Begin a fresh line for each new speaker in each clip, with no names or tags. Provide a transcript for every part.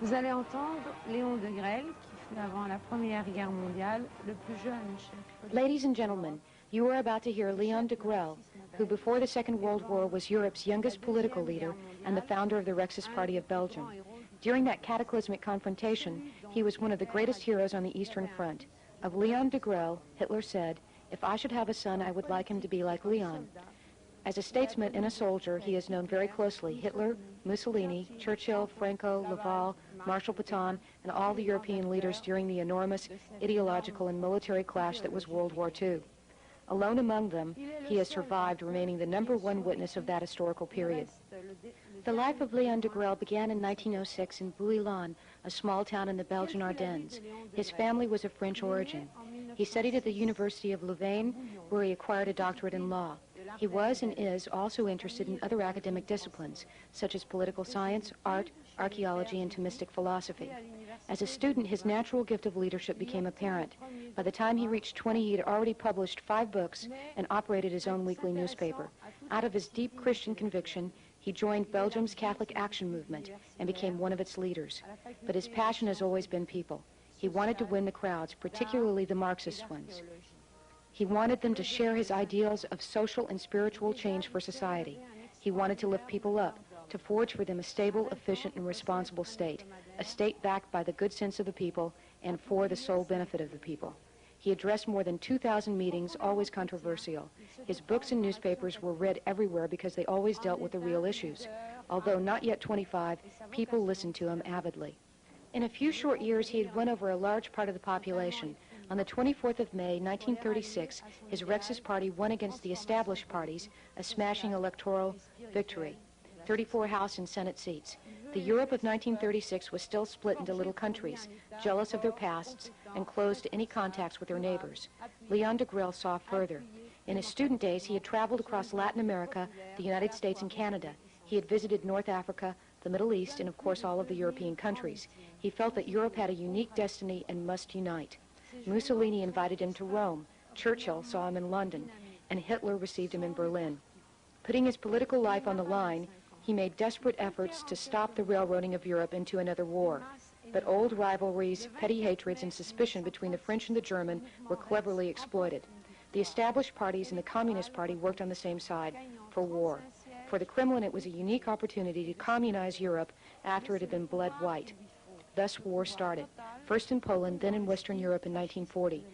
Vous allez entendre Léon Degrelle, qui fut avant la Première Guerre mondiale le plus jeune chef.
Ladies and gentlemen, you are about to hear Léon Degrelle, who before the Second World War was Europe's youngest political leader and the founder of the Rexist Party of Belgium. During that cataclysmic confrontation, he was one of the greatest heroes on the Eastern Front. Of Léon Degrelle, Hitler said, "If I should have a son, I would like him to be like Léon." As a statesman and a soldier, he is known very closely. Hitler, Mussolini, Churchill, Franco, Laval, Marshal Pétain, and all the European leaders during the enormous ideological and military clash that was World War II. Alone among them, he has survived, remaining the #1 witness of that historical period. The life of Léon Degrelle began in 1906 in Bouillon, a small town in the Belgian Ardennes. His family was of French origin. He studied at the University of Louvain, where he acquired a doctorate in law. He was and is also interested in other academic disciplines, such as political science, art, archaeology, and Thomistic philosophy. As a student, his natural gift of leadership became apparent. By the time he reached 20, he had already published 5 books and operated his own weekly newspaper. Out of his deep Christian conviction, he joined Belgium's Catholic Action Movement and became one of its leaders. But his passion has always been people. He wanted to win the crowds, particularly the Marxist ones. He wanted them to share his ideals of social and spiritual change for society. He wanted to lift people up, to forge for them a stable, efficient, and responsible state, a state backed by the good sense of the people and for the sole benefit of the people. He addressed more than 2,000 meetings, always controversial. His books and newspapers were read everywhere because they always dealt with the real issues. Although not yet 25, people listened to him avidly. In a few short years, he had won over a large part of the population. On the 24th of May, 1936, his Rexist party won against the established parties, a smashing electoral victory, 34 House and Senate seats. The Europe of 1936 was still split into little countries, jealous of their pasts and closed to any contacts with their neighbors. Léon Degrelle saw further. In his student days, he had traveled across Latin America, the United States, and Canada. He had visited North Africa, the Middle East, and of course all of the European countries. He felt that Europe had a unique destiny and must unite. Mussolini invited him to Rome, Churchill saw him in London, and Hitler received him in Berlin. Putting his political life on the line, he made desperate efforts to stop the railroading of Europe into another war. But old rivalries, petty hatreds, and suspicion between the French and the German were cleverly exploited. The established parties and the Communist Party worked on the same side, for war. For the Kremlin, it was a unique opportunity to communize Europe after it had been bled white. Thus war started, first in Poland, then in Western Europe in 1940.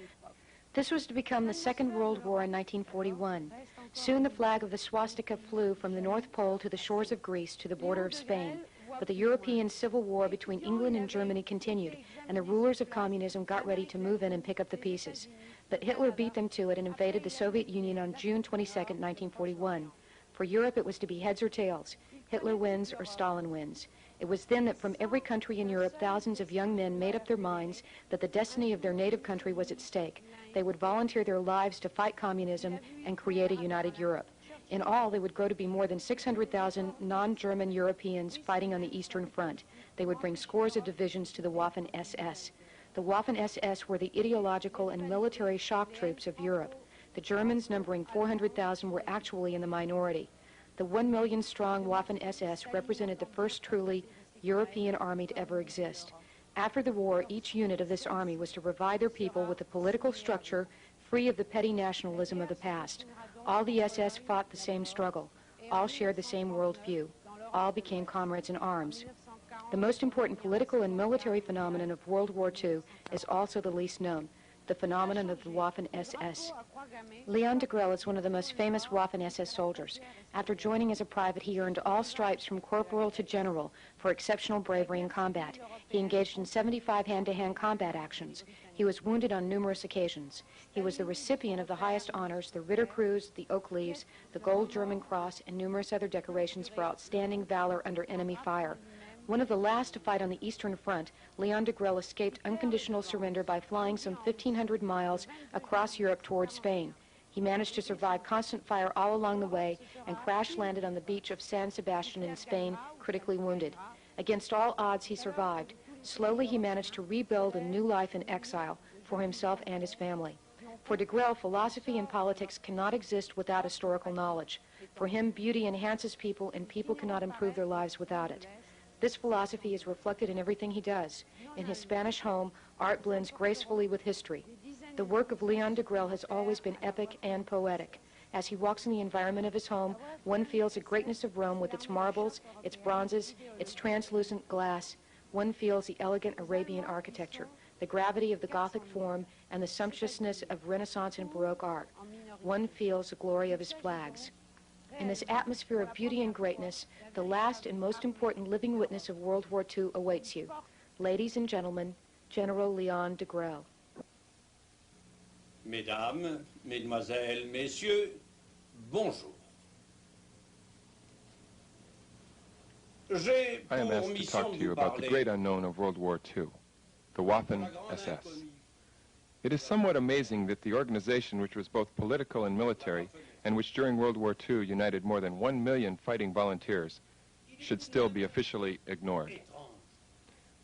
This was to become the Second World War in 1941. Soon the flag of the swastika flew from the North Pole to the shores of Greece to the border of Spain. But the European Civil War between England and Germany continued, and the rulers of communism got ready to move in and pick up the pieces. But Hitler beat them to it and invaded the Soviet Union on June 22, 1941. For Europe, it was to be heads or tails. Hitler wins or Stalin wins. It was then that from every country in Europe, thousands of young men made up their minds that the destiny of their native country was at stake. They would volunteer their lives to fight communism and create a united Europe. In all, they would grow to be more than 600,000 non-German Europeans fighting on the Eastern Front. They would bring scores of divisions to the Waffen SS. The Waffen SS were the ideological and military shock troops of Europe. The Germans, numbering 400,000, were actually in the minority. The 1 million strong Waffen SS represented the first truly European army to ever exist. After the war, each unit of this army was to provide their people with a political structure free of the petty nationalism of the past. All the SS fought the same struggle. All shared the same worldview. All became comrades in arms. The most important political and military phenomenon of World War II is also the least known, the phenomenon of the Waffen SS. Léon Degrelle is one of the most famous Waffen SS soldiers. After joining as a private, he earned all stripes from corporal to general for exceptional bravery in combat. He engaged in 75 hand-to-hand combat actions. He was wounded on numerous occasions. He was the recipient of the highest honors, the Ritterkreuz, the Oak Leaves, the Gold German Cross, and numerous other decorations for outstanding valor under enemy fire. One of the last to fight on the Eastern Front, Léon Degrelle escaped unconditional surrender by flying some 1,500 miles across Europe toward Spain. He managed to survive constant fire all along the way and crash-landed on the beach of San Sebastian in Spain, critically wounded. Against all odds, he survived. Slowly, he managed to rebuild a new life in exile for himself and his family. For Degrelle, philosophy and politics cannot exist without historical knowledge. For him, beauty enhances people, and people cannot improve their lives without it. This philosophy is reflected in everything he does. In his Spanish home, art blends gracefully with history. The work of Leon Degrelle has always been epic and poetic. As he walks in the environment of his home, one feels the greatness of Rome with its marbles, its bronzes, its translucent glass. One feels the elegant Arabian architecture, the gravity of the Gothic form, and the sumptuousness of Renaissance and Baroque art. One feels the glory of his flags. In this atmosphere of beauty and greatness, the last and most important living witness of World War II awaits you. Ladies and gentlemen, General Leon Degrelle.
Mesdames, Mesdemoiselles, Messieurs, bonjour.
I am asked to talk to you about the great unknown of World War II, the Waffen SS. It is somewhat amazing that the organization, which was both political and military, and which during World War II united more than 1 million fighting volunteers, should still be officially ignored.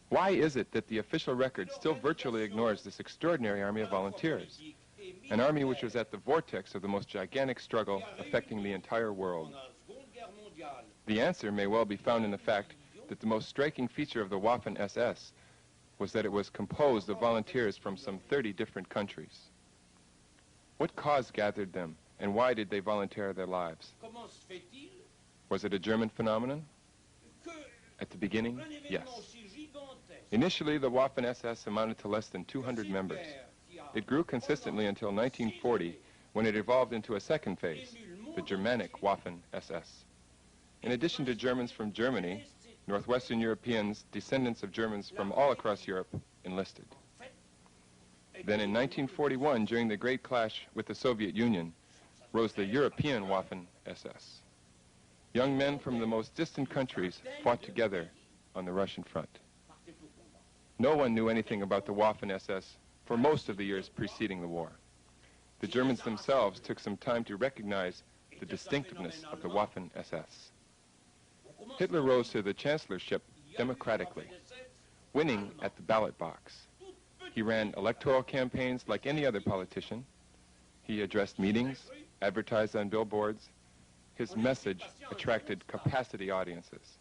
Why is it that the official record still virtually ignores this extraordinary army of volunteers, an army which was at the vortex of the most gigantic struggle affecting the entire world? The answer may well be found in the fact that the most striking feature of the Waffen SS was that it was composed of volunteers from some 30 different countries. What cause gathered them, and why did they volunteer their lives? Was it a German phenomenon? At the beginning, yes. Initially, the Waffen SS amounted to less than 200 members. It grew consistently until 1940, when it evolved into a second phase, the Germanic Waffen SS. In addition to Germans from Germany, Northwestern Europeans, descendants of Germans from all across Europe, enlisted. Then in 1941, during the Great Clash with the Soviet Union, rose the European Waffen SS. Young men from the most distant countries fought together on the Russian front. No one knew anything about the Waffen SS for most of the years preceding the war. The Germans themselves took some time to recognize the distinctiveness of the Waffen SS. Hitler rose to the chancellorship democratically, winning at the ballot box. He ran electoral campaigns like any other politician. He addressed meetings, advertised on billboards. His message attracted capacity audiences.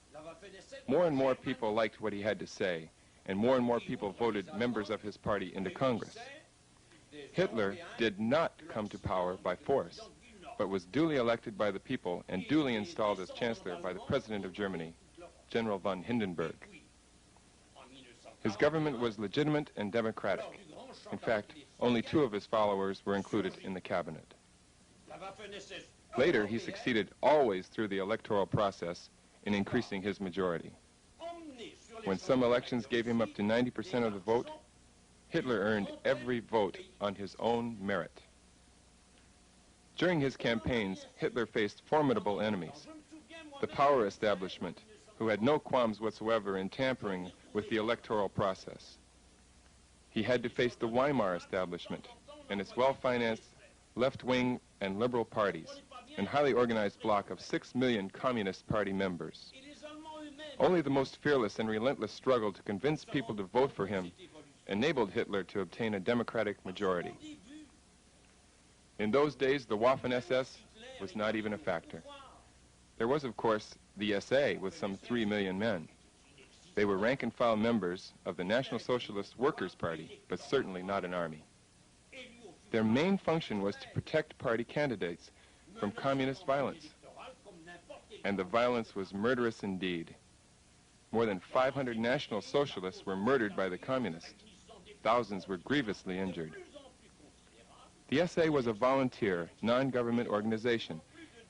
More and more people liked what he had to say, and more people voted members of his party into Congress. Hitler did not come to power by force, but was duly elected by the people and duly installed as chancellor by the president of Germany, General von Hindenburg. His government was legitimate and democratic. In fact, only 2 of his followers were included in the cabinet. Later, he succeeded always through the electoral process in increasing his majority. When some elections gave him up to 90% of the vote, Hitler earned every vote on his own merit. During his campaigns, Hitler faced formidable enemies, the power establishment, who had no qualms whatsoever in tampering with the electoral process. He had to face the Weimar establishment and its well-financed left-wing and liberal parties, and highly organized bloc of 6 million Communist Party members. Only the most fearless and relentless struggle to convince people to vote for him enabled Hitler to obtain a democratic majority. In those days, the Waffen SS was not even a factor. There was, of course, the SA with some 3 million men. They were rank-and-file members of the National Socialist Workers' Party, but certainly not an army. Their main function was to protect party candidates from communist violence. And the violence was murderous indeed. More than 500 National Socialists were murdered by the communists. Thousands were grievously injured. The SA was a volunteer, non-government organization,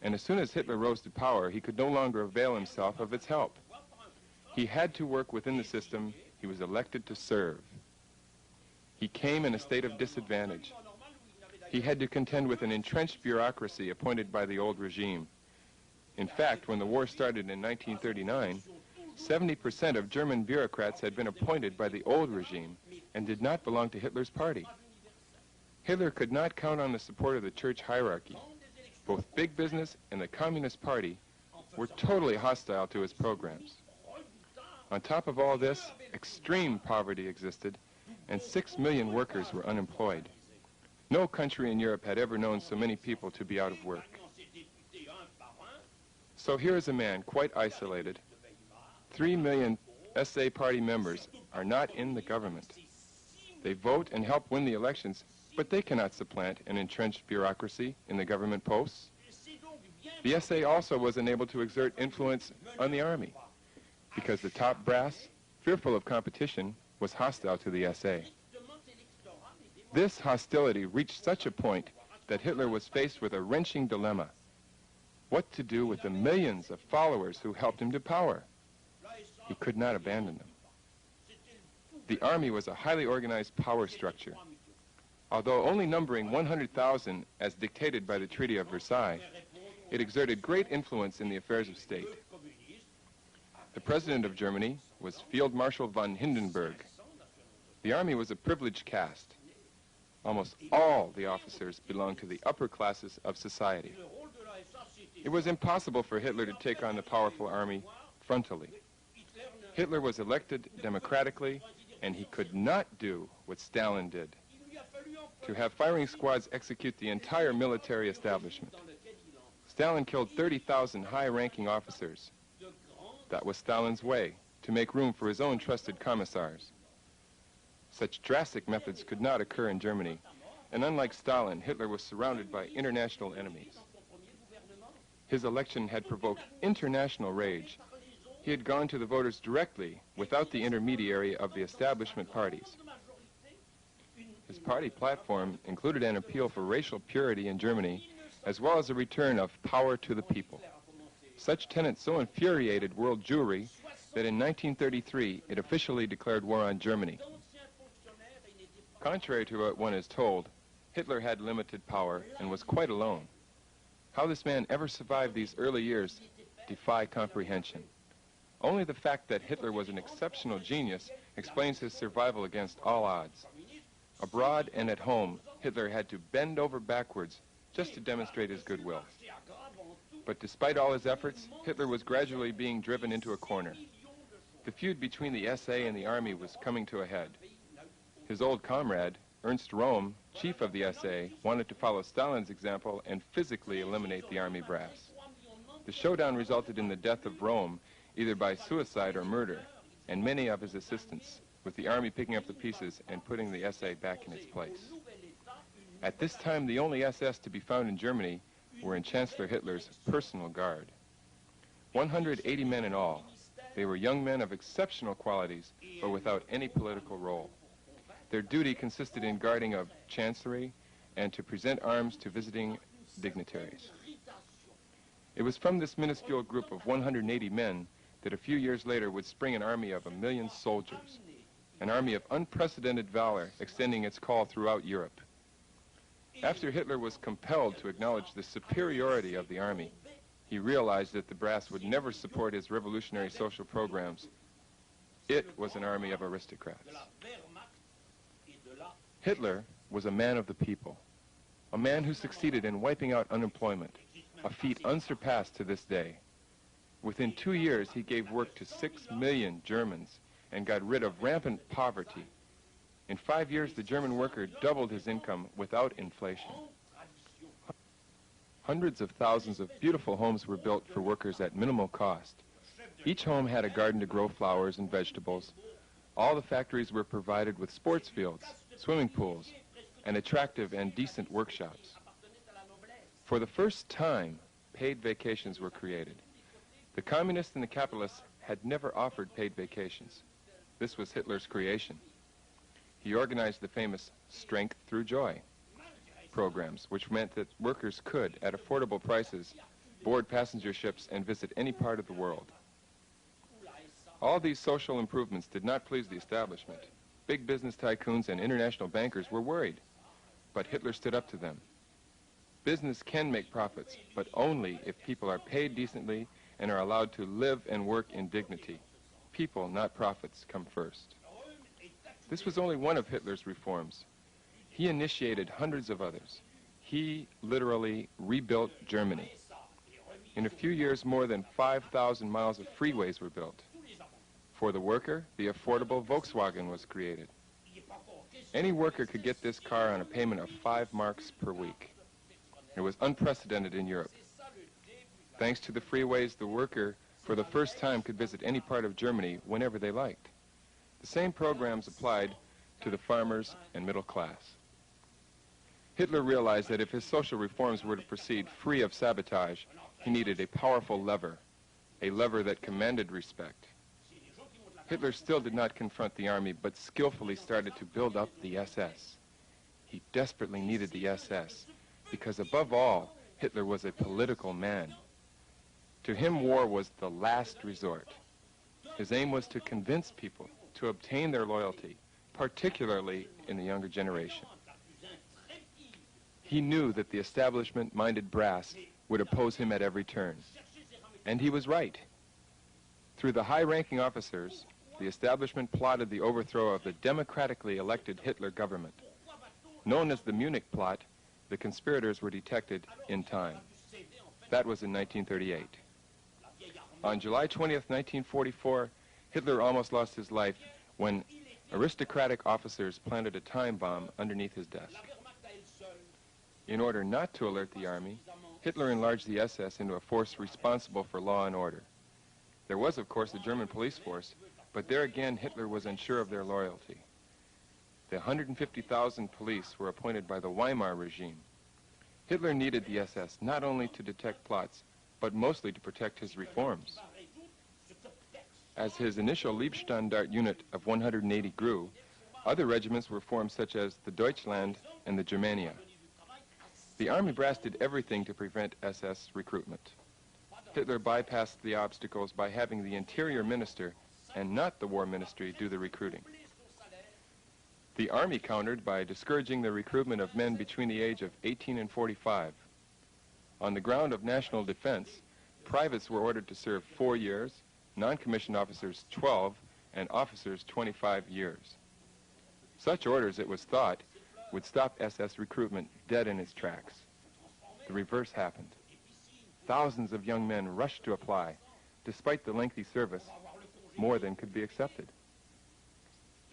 and as soon as Hitler rose to power, he could no longer avail himself of its help. He had to work within the system he was elected to serve. He came in a state of disadvantage. He had to contend with an entrenched bureaucracy appointed by the old regime. In fact, when the war started in 1939, 70% of German bureaucrats had been appointed by the old regime and did not belong to Hitler's party. Hitler could not count on the support of the church hierarchy. Both big business and the Communist Party were totally hostile to his programs. On top of all this, extreme poverty existed, and 6 million workers were unemployed. No country in Europe had ever known so many people to be out of work. So here is a man quite isolated, 3 million SA party members are not in the government. They vote and help win the elections, but they cannot supplant an entrenched bureaucracy in the government posts. The SA also was unable to exert influence on the army because the top brass, fearful of competition, was hostile to the SA. This hostility reached such a point that Hitler was faced with a wrenching dilemma: what to do with the millions of followers who helped him to power. He could not abandon them. The army was a highly organized power structure. Although only numbering 100,000 as dictated by the Treaty of Versailles, it exerted great influence in the affairs of state. The president of Germany was Field Marshal von Hindenburg. The army was a privileged caste. Almost all the officers belonged to the upper classes of society. It was impossible for Hitler to take on the powerful army frontally. Hitler was elected democratically, and he could not do what Stalin did: to have firing squads execute the entire military establishment. Stalin killed 30,000 high-ranking officers. That was Stalin's way, to make room for his own trusted commissars. Such drastic methods could not occur in Germany, and unlike Stalin, Hitler was surrounded by international enemies. His election had provoked international rage. He had gone to the voters directly, without the intermediary of the establishment parties. His party platform included an appeal for racial purity in Germany, as well as a return of power to the people. Such tenets so infuriated world Jewry that in 1933 it officially declared war on Germany. Contrary to what one is told, Hitler had limited power and was quite alone. How this man ever survived these early years defy comprehension. Only the fact that Hitler was an exceptional genius explains his survival against all odds. Abroad and at home, Hitler had to bend over backwards just to demonstrate his goodwill. But despite all his efforts, Hitler was gradually being driven into a corner. The feud between the SA and the army was coming to a head. His old comrade, Ernst Röhm, chief of the SA, wanted to follow Stalin's example and physically eliminate the army brass. The showdown resulted in the death of Röhm, either by suicide or murder, and many of his assistants, with the army picking up the pieces and putting the SA back in its place. At this time, the only SS to be found in Germany were in Chancellor Hitler's personal guard. 180 men in all. They were young men of exceptional qualities, but without any political role. Their duty consisted in guarding of chancellery and to present arms to visiting dignitaries. It was from this minuscule group of 180 men that a few years later would spring an army of 1 million soldiers, an army of unprecedented valor extending its call throughout Europe. After Hitler was compelled to acknowledge the superiority of the army, he realized that the brass would never support his revolutionary social programs. It was an army of aristocrats. Hitler was a man of the people, a man who succeeded in wiping out unemployment, a feat unsurpassed to this day. Within 2 years, he gave work to 6 million Germans and got rid of rampant poverty. In 5 years, the German worker doubled his income without inflation. Hundreds of thousands of beautiful homes were built for workers at minimal cost. Each home had a garden to grow flowers and vegetables. All the factories were provided with sports fields, swimming pools, and attractive and decent workshops. For the first time, paid vacations were created. The communists and the capitalists had never offered paid vacations. This was Hitler's creation. He organized the famous Strength Through Joy programs, which meant that workers could, at affordable prices, board passenger ships and visit any part of the world. All these social improvements did not please the establishment. Big business tycoons and international bankers were worried, but Hitler stood up to them. Business can make profits, but only if people are paid decently and are allowed to live and work in dignity. People, not profits, come first. This was only one of Hitler's reforms. He initiated hundreds of others. He literally rebuilt Germany. In a few years, more than 5,000 miles of freeways were built. For the worker, the affordable Volkswagen was created. Any worker could get this car on a payment of 5 marks per week. It was unprecedented in Europe. Thanks to the freeways, the worker for the first time, could visit any part of Germany whenever they liked. The same programs applied to the farmers and middle class. Hitler realized that if his social reforms were to proceed free of sabotage, he needed a powerful lever, a lever that commanded respect. Hitler still did not confront the army, but skillfully started to build up the SS. He desperately needed the SS, because above all, Hitler was a political man. To him, war was the last resort. His aim was to convince people, to obtain their loyalty, particularly in the younger generation. He knew that the establishment-minded brass would oppose him at every turn. And he was right. Through the high-ranking officers, the establishment plotted the overthrow of the democratically elected Hitler government. Known as the Munich plot, the conspirators were detected in time. That was in 1938. On July 20th, 1944, Hitler almost lost his life when aristocratic officers planted a time bomb underneath his desk. In order not to alert the army, Hitler enlarged the SS into a force responsible for law and order. There was, of course, the German police force, but there again Hitler was unsure of their loyalty. The 150,000 police were appointed by the Weimar regime. Hitler needed the SS not only to detect plots, but mostly to protect his reforms. As his initial Leibstandart unit of 180 grew, other regiments were formed, such as the Deutschland and the Germania. The army brass did everything to prevent SS recruitment. Hitler bypassed the obstacles by having the interior minister and not the war ministry do the recruiting. The army countered by discouraging the recruitment of men between the age of 18 and 45. On the ground of national defense, privates were ordered to serve 4 years, non-commissioned officers 12, and officers 25 years. Such orders, it was thought, would stop SS recruitment dead in its tracks. The reverse happened. Thousands of young men rushed to apply. Despite the lengthy service, more than could be accepted.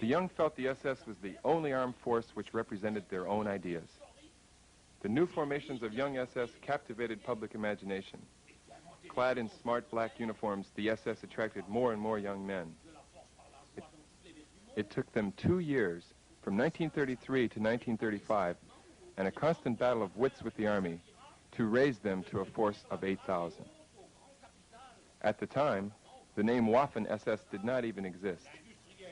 The young felt the SS was the only armed force which represented their own ideas. The new formations of young SS captivated public imagination. Clad in smart black uniforms, the SS attracted more and more young men. It took them 2 years, from 1933 to 1935, and a constant battle of wits with the army, to raise them to a force of 8,000. At the time, the name Waffen SS did not even exist.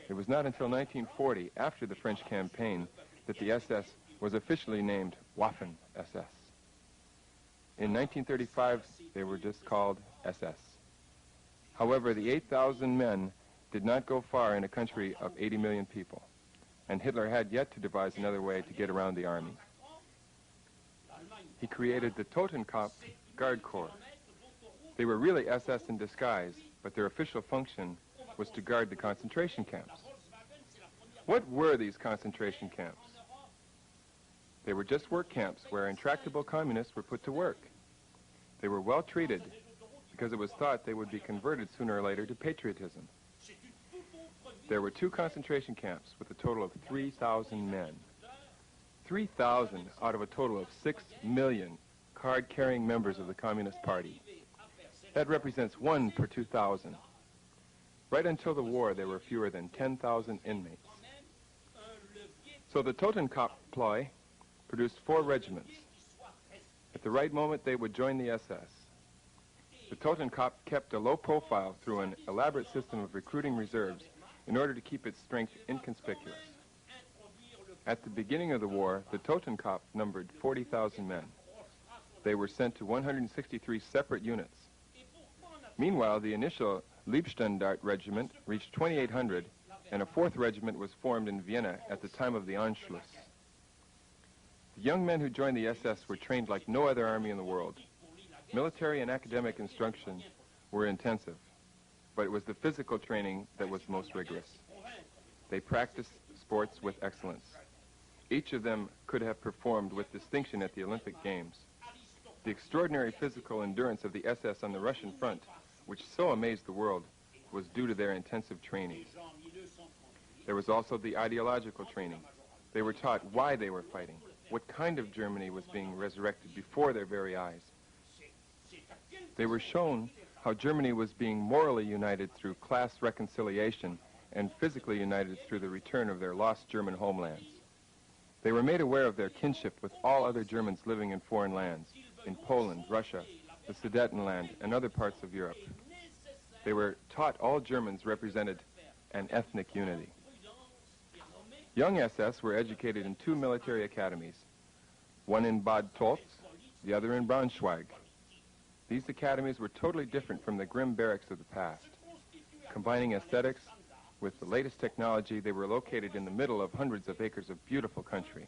It was not until 1940, after the French campaign, that the SS was officially named Waffen SS. In 1935, they were just called SS. However, the 8,000 men did not go far in a country of 80 million people, and Hitler had yet to devise another way to get around the army. He created the Totenkopf Guard Corps. They were really SS in disguise, but their official function was to guard the concentration camps. What were these concentration camps? They were just work camps where intractable communists were put to work. They were well treated because it was thought they would be converted sooner or later to patriotism. There were 2 concentration camps with a total of 3,000 men. 3,000 out of a total of 6 million card-carrying members of the Communist Party. That represents 1 per 2,000. Right until the war, there were fewer than 10,000 inmates. So the Totenkopf ploy produced 4 regiments. At the right moment, they would join the SS. The Totenkopf kept a low profile through an elaborate system of recruiting reserves in order to keep its strength inconspicuous. At the beginning of the war, the Totenkopf numbered 40,000 men. They were sent to 163 separate units. Meanwhile, the initial Leibstandart regiment reached 2,800, and a 4th regiment was formed in Vienna at the time of the Anschluss. The young men who joined the SS were trained like no other army in the world. Military and academic instruction were intensive, but it was the physical training that was most rigorous. They practiced sports with excellence. Each of them could have performed with distinction at the Olympic Games. The extraordinary physical endurance of the SS on the Russian front, which so amazed the world, was due to their intensive training. There was also the ideological training. They were taught why they were fighting, what kind of Germany was being resurrected before their very eyes. They were shown how Germany was being morally united through class reconciliation and physically united through the return of their lost German homelands. They were made aware of their kinship with all other Germans living in foreign lands, in Poland, Russia, the Sudetenland, and other parts of Europe. They were taught all Germans represented an ethnic unity. Young SS were educated in 2 military academies, one in Bad Tolz, the other in Braunschweig. These academies were totally different from the grim barracks of the past. Combining aesthetics with the latest technology, they were located in the middle of hundreds of acres of beautiful country.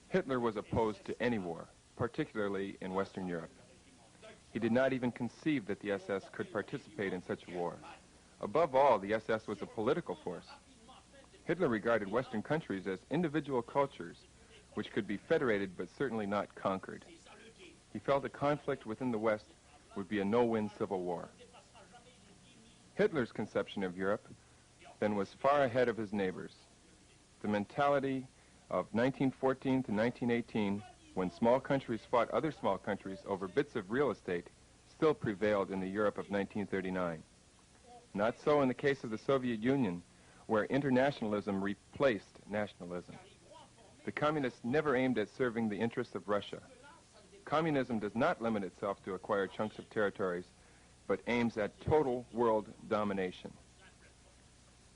Hitler was opposed to any war, particularly in Western Europe. He did not even conceive that the SS could participate in such a war. Above all, the SS was a political force. Hitler regarded Western countries as individual cultures which could be federated but certainly not conquered. He felt a conflict within the West would be a no-win civil war. Hitler's conception of Europe then was far ahead of his neighbors. The mentality of 1914 to 1918, when small countries fought other small countries over bits of real estate, still prevailed in the Europe of 1939. Not so in the case of the Soviet Union, where internationalism replaced nationalism. The communists never aimed at serving the interests of Russia. Communism does not limit itself to acquire chunks of territories, but aims at total world domination.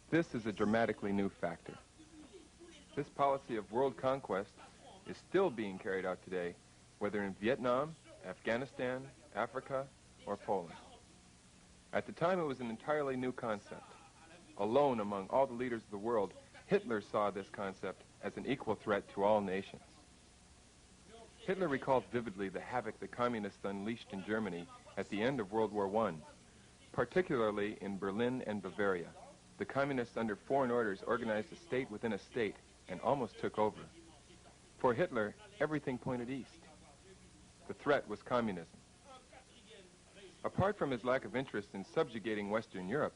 This is a dramatically new factor. This policy of world conquest is still being carried out today, whether in Vietnam, Afghanistan, Africa, or Poland. At the time, it was an entirely new concept. Alone among all the leaders of the world, Hitler saw this concept as an equal threat to all nations. Hitler recalled vividly the havoc the communists unleashed in Germany at the end of World War I, particularly in Berlin and Bavaria. The communists under foreign orders organized a state within a state and almost took over. For Hitler, everything pointed east. The threat was communism. Apart from his lack of interest in subjugating Western Europe,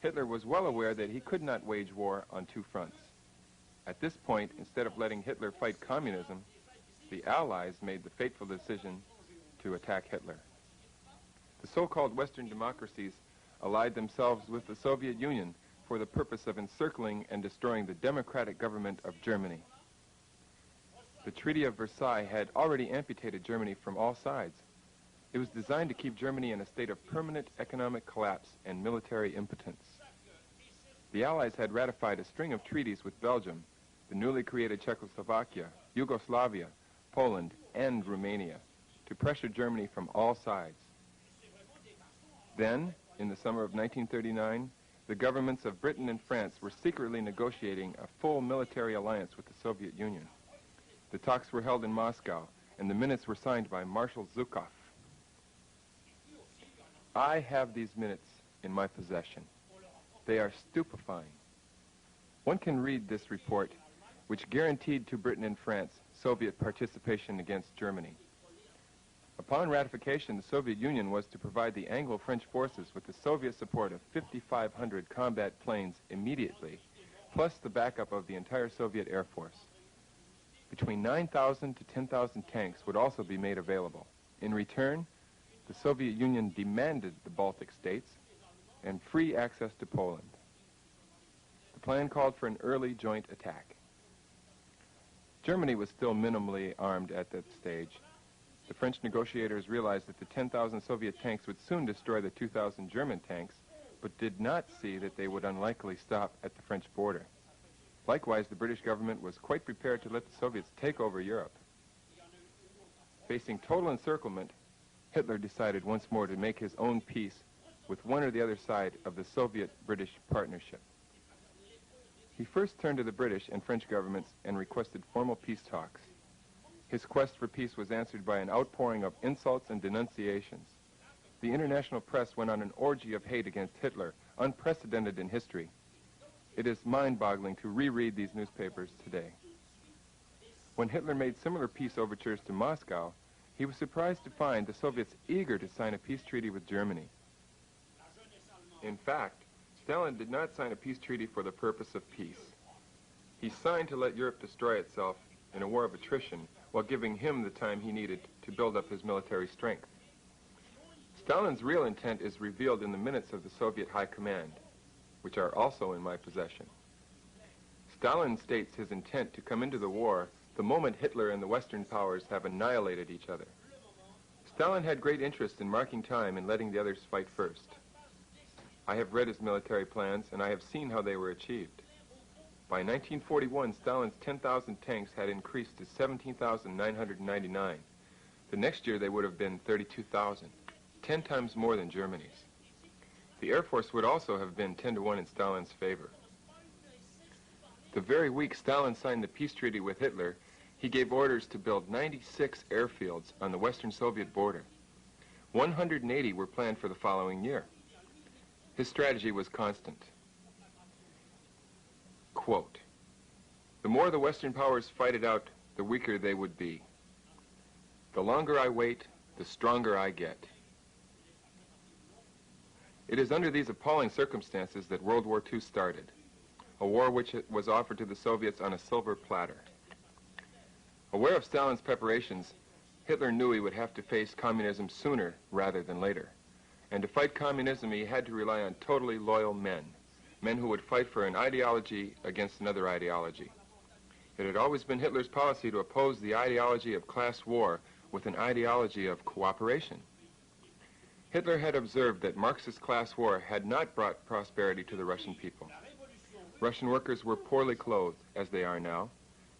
Hitler was well aware that he could not wage war on 2 fronts. At this point, instead of letting Hitler fight communism, the Allies made the fateful decision to attack Hitler. The so-called Western democracies allied themselves with the Soviet Union for the purpose of encircling and destroying the democratic government of Germany. The Treaty of Versailles had already amputated Germany from all sides. It was designed to keep Germany in a state of permanent economic collapse and military impotence. The Allies had ratified a string of treaties with Belgium, the newly created Czechoslovakia, Yugoslavia, Poland, and Romania to pressure Germany from all sides. Then, in the summer of 1939, the governments of Britain and France were secretly negotiating a full military alliance with the Soviet Union. The talks were held in Moscow, and the minutes were signed by Marshal Zhukov. I have these minutes in my possession. They are stupefying. One can read this report, which guaranteed to Britain and France Soviet participation against Germany. Upon ratification, the Soviet Union was to provide the Anglo-French forces with the Soviet support of 5,500 combat planes immediately, plus the backup of the entire Soviet Air Force. Between 9,000 to 10,000 tanks would also be made available. In return, the Soviet Union demanded the Baltic states and free access to Poland. The plan called for an early joint attack. Germany was still minimally armed at that stage. The French negotiators realized that the 10,000 Soviet tanks would soon destroy the 2,000 German tanks, but did not see that they would unlikely stop at the French border. Likewise, the British government was quite prepared to let the Soviets take over Europe. Facing total encirclement, Hitler decided once more to make his own peace with one or the other side of the Soviet-British partnership. He first turned to the British and French governments and requested formal peace talks. His quest for peace was answered by an outpouring of insults and denunciations. The international press went on an orgy of hate against Hitler, unprecedented in history. It is mind-boggling to reread these newspapers today. When Hitler made similar peace overtures to Moscow, he was surprised to find the Soviets eager to sign a peace treaty with Germany. In fact, Stalin did not sign a peace treaty for the purpose of peace. He signed to let Europe destroy itself in a war of attrition while giving him the time he needed to build up his military strength. Stalin's real intent is revealed in the minutes of the Soviet High Command, which are also in my possession. Stalin states his intent to come into the war the moment Hitler and the Western powers have annihilated each other. Stalin had great interest in marking time and letting the others fight first. I have read his military plans, and I have seen how they were achieved. By 1941, Stalin's 10,000 tanks had increased to 17,999. The next year, they would have been 32,000, 10 times more than Germany's. The Air Force would also have been 10-1 in Stalin's favor. The very week Stalin signed the peace treaty with Hitler, he gave orders to build 96 airfields on the Western Soviet border. 180 were planned for the following year. His strategy was constant. Quote, "The more the Western powers fight it out, the weaker they would be. The longer I wait, the stronger I get." It is under these appalling circumstances that World War II started, a war which was offered to the Soviets on a silver platter. Aware of Stalin's preparations, Hitler knew he would have to face communism sooner rather than later. And to fight communism, he had to rely on totally loyal men who would fight for an ideology against another ideology. It had always been Hitler's policy to oppose the ideology of class war with an ideology of cooperation. Hitler had observed that Marxist class war had not brought prosperity to the Russian people. Russian workers were poorly clothed, as they are now,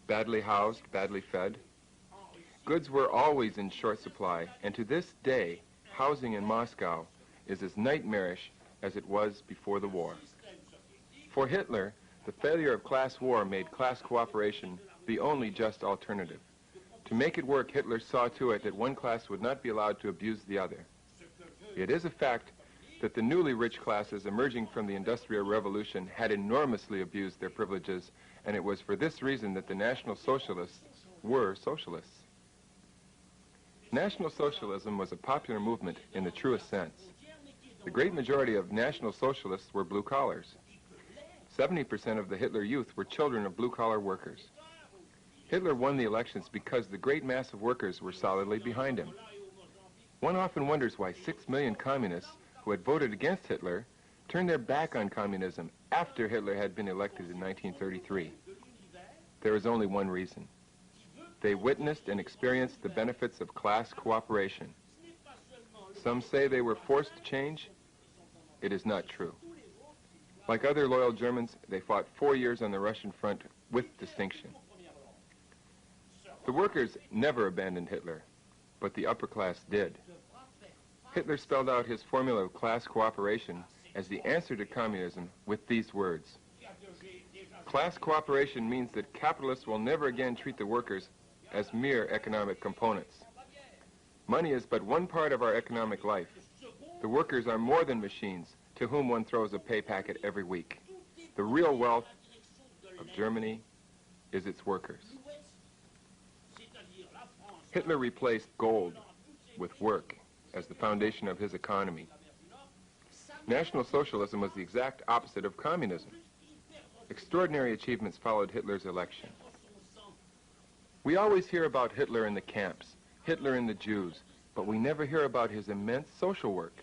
badly housed, badly fed. Goods were always in short supply, and to this day, housing in Moscow is as nightmarish as it was before the war. For Hitler, the failure of class war made class cooperation the only just alternative. To make it work, Hitler saw to it that one class would not be allowed to abuse the other. It is a fact that the newly rich classes emerging from the Industrial Revolution had enormously abused their privileges, and it was for this reason that the National Socialists were socialists. National Socialism was a popular movement in the truest sense. The great majority of National Socialists were blue collars. 70% of the Hitler youth were children of blue-collar workers. Hitler won the elections because the great mass of workers were solidly behind him. One often wonders why 6 million communists who had voted against Hitler turned their back on communism after Hitler had been elected in 1933. There is only one reason. They witnessed and experienced the benefits of class cooperation. Some say they were forced to change. It is not true. Like other loyal Germans, they fought 4 years on the Russian front with distinction. The workers never abandoned Hitler, but the upper class did. Hitler spelled out his formula of class cooperation as the answer to communism with these words. Class cooperation means that capitalists will never again treat the workers as mere economic components. Money is but one part of our economic life. The workers are more than machines to whom one throws a pay packet every week. The real wealth of Germany is its workers. Hitler replaced gold with work as the foundation of his economy. National Socialism was the exact opposite of communism. Extraordinary achievements followed Hitler's election. We always hear about Hitler in the camps, Hitler and the Jews, but we never hear about his immense social work.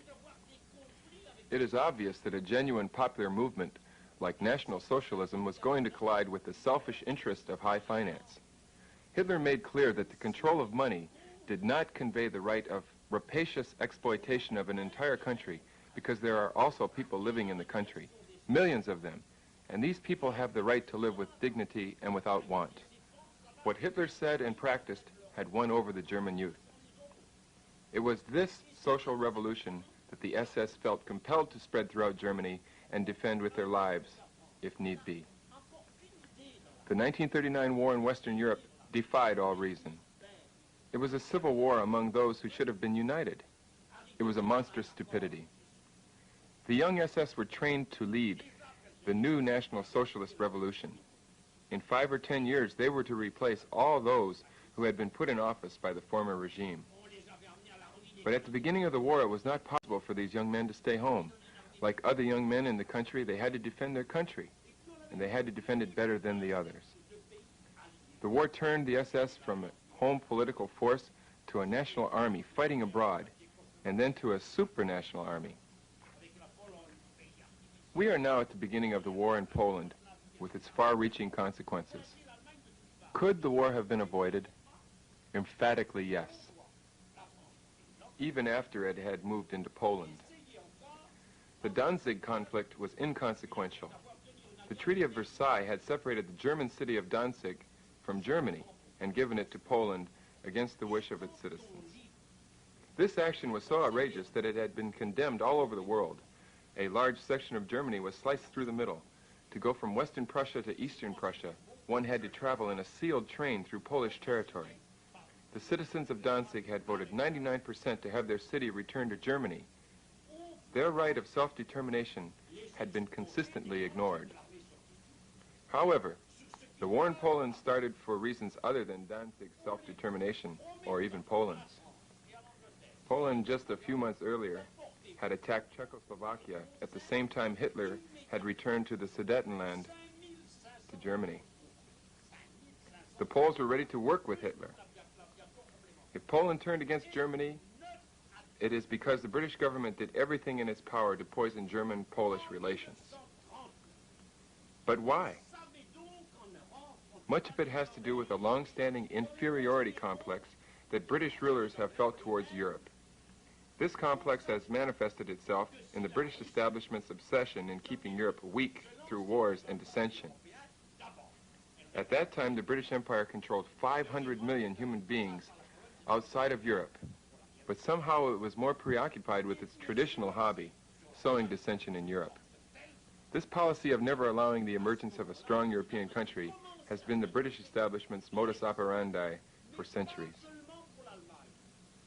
It is obvious that a genuine popular movement like National Socialism was going to collide with the selfish interest of high finance. Hitler made clear that the control of money did not convey the right of rapacious exploitation of an entire country, because there are also people living in the country, millions of them, and these people have the right to live with dignity and without want. What Hitler said and practiced had won over the German youth. It was this social revolution that the SS felt compelled to spread throughout Germany and defend with their lives, if need be. The 1939 war in Western Europe defied all reason. It was a civil war among those who should have been united. It was a monstrous stupidity. The young SS were trained to lead the new National Socialist Revolution. In 5 or 10 years, they were to replace all those who had been put in office by the former regime. But at the beginning of the war, it was not possible for these young men to stay home. Like other young men in the country, they had to defend their country, and they had to defend it better than the others. The war turned the SS from a home political force to a national army fighting abroad, and then to a supranational army. We are now at the beginning of the war in Poland, with its far-reaching consequences. Could the war have been avoided? Emphatically yes, even after it had moved into Poland. The Danzig conflict was inconsequential. The Treaty of Versailles had separated the German city of Danzig from Germany and given it to Poland against the wish of its citizens. This action was so outrageous that it had been condemned all over the world. A large section of Germany was sliced through the middle. To go from Western Prussia to Eastern Prussia, one had to travel in a sealed train through Polish territory. The citizens of Danzig had voted 99% to have their city returned to Germany. Their right of self-determination had been consistently ignored. However, the war in Poland started for reasons other than Danzig's self-determination, or even Poland's. Poland, just a few months earlier, had attacked Czechoslovakia at the same time Hitler had returned to the Sudetenland, to Germany. The Poles were ready to work with Hitler. If Poland turned against Germany, it is because the British government did everything in its power to poison German-Polish relations. But why? Much of it has to do with a long-standing inferiority complex that British rulers have felt towards Europe. This complex has manifested itself in the British establishment's obsession in keeping Europe weak through wars and dissension. At that time, the British Empire controlled 500 million human beings outside of Europe, but somehow it was more preoccupied with its traditional hobby, sowing dissension in Europe. This policy of never allowing the emergence of a strong European country has been the British establishment's modus operandi for centuries.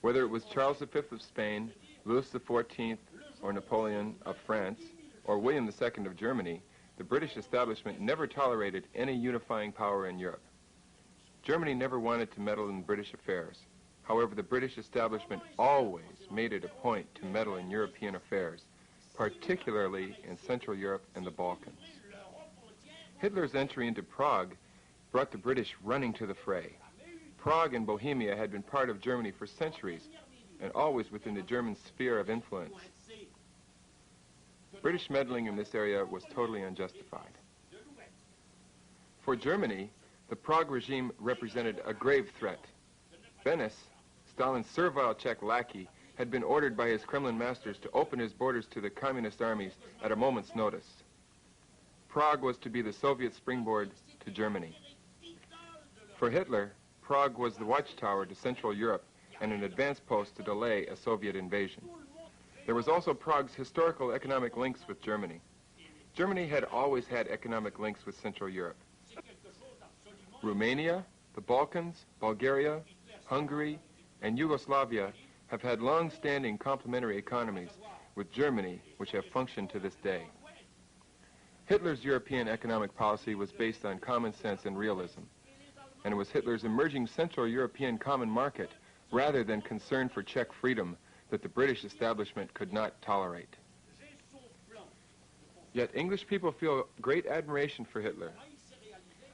Whether it was Charles V of Spain, Louis XIV, or Napoleon of France, or William II of Germany, the British establishment never tolerated any unifying power in Europe. Germany never wanted to meddle in British affairs. However, the British establishment always made it a point to meddle in European affairs, particularly in Central Europe and the Balkans. Hitler's entry into Prague brought the British running to the fray. Prague and Bohemia had been part of Germany for centuries and always within the German sphere of influence. British meddling in this area was totally unjustified. For Germany, the Prague regime represented a grave threat. Venice, Stalin's servile Czech lackey, had been ordered by his Kremlin masters to open his borders to the communist armies at a moment's notice. Prague was to be the Soviet springboard to Germany. For Hitler, Prague was the watchtower to Central Europe and an advance post to delay a Soviet invasion. There was also Prague's historical economic links with Germany. Germany had always had economic links with Central Europe. Romania, the Balkans, Bulgaria, Hungary, and Yugoslavia have had long-standing complementary economies with Germany, which have functioned to this day. Hitler's European economic policy was based on common sense and realism, and it was Hitler's emerging Central European common market, rather than concern for Czech freedom, that the British establishment could not tolerate. Yet English people feel great admiration for Hitler.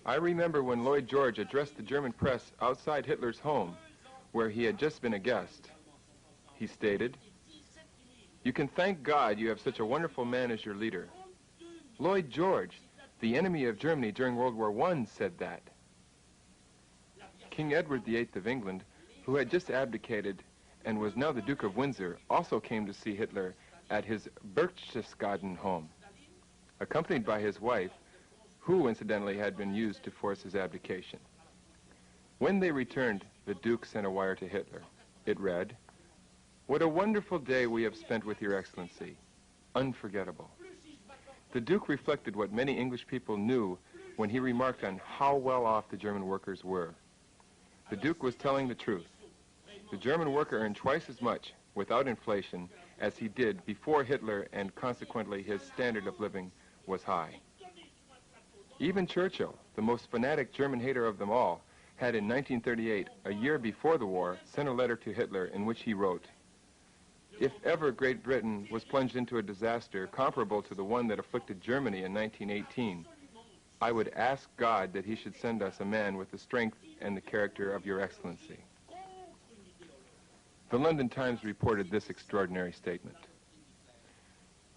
I remember when Lloyd George addressed the German press outside Hitler's home, where he had just been a guest. He stated, "You can thank God you have such a wonderful man as your leader." Lloyd George, the enemy of Germany during World War I, said that. King Edward VIII of England, who had just abdicated and was now the Duke of Windsor, also came to see Hitler at his Berchtesgaden home, accompanied by his wife, who incidentally had been used to force his abdication. When they returned, the Duke sent a wire to Hitler. It read, "What a wonderful day we have spent with Your Excellency. Unforgettable." The Duke reflected what many English people knew when he remarked on how well off the German workers were. The Duke was telling the truth. The German worker earned twice as much, without inflation, as he did before Hitler, and consequently his standard of living was high. Even Churchill, the most fanatic German hater of them all, had in 1938, a year before the war, sent a letter to Hitler in which he wrote, "If ever Great Britain was plunged into a disaster comparable to the one that afflicted Germany in 1918, I would ask God that he should send us a man with the strength and the character of Your Excellency." The London Times reported this extraordinary statement.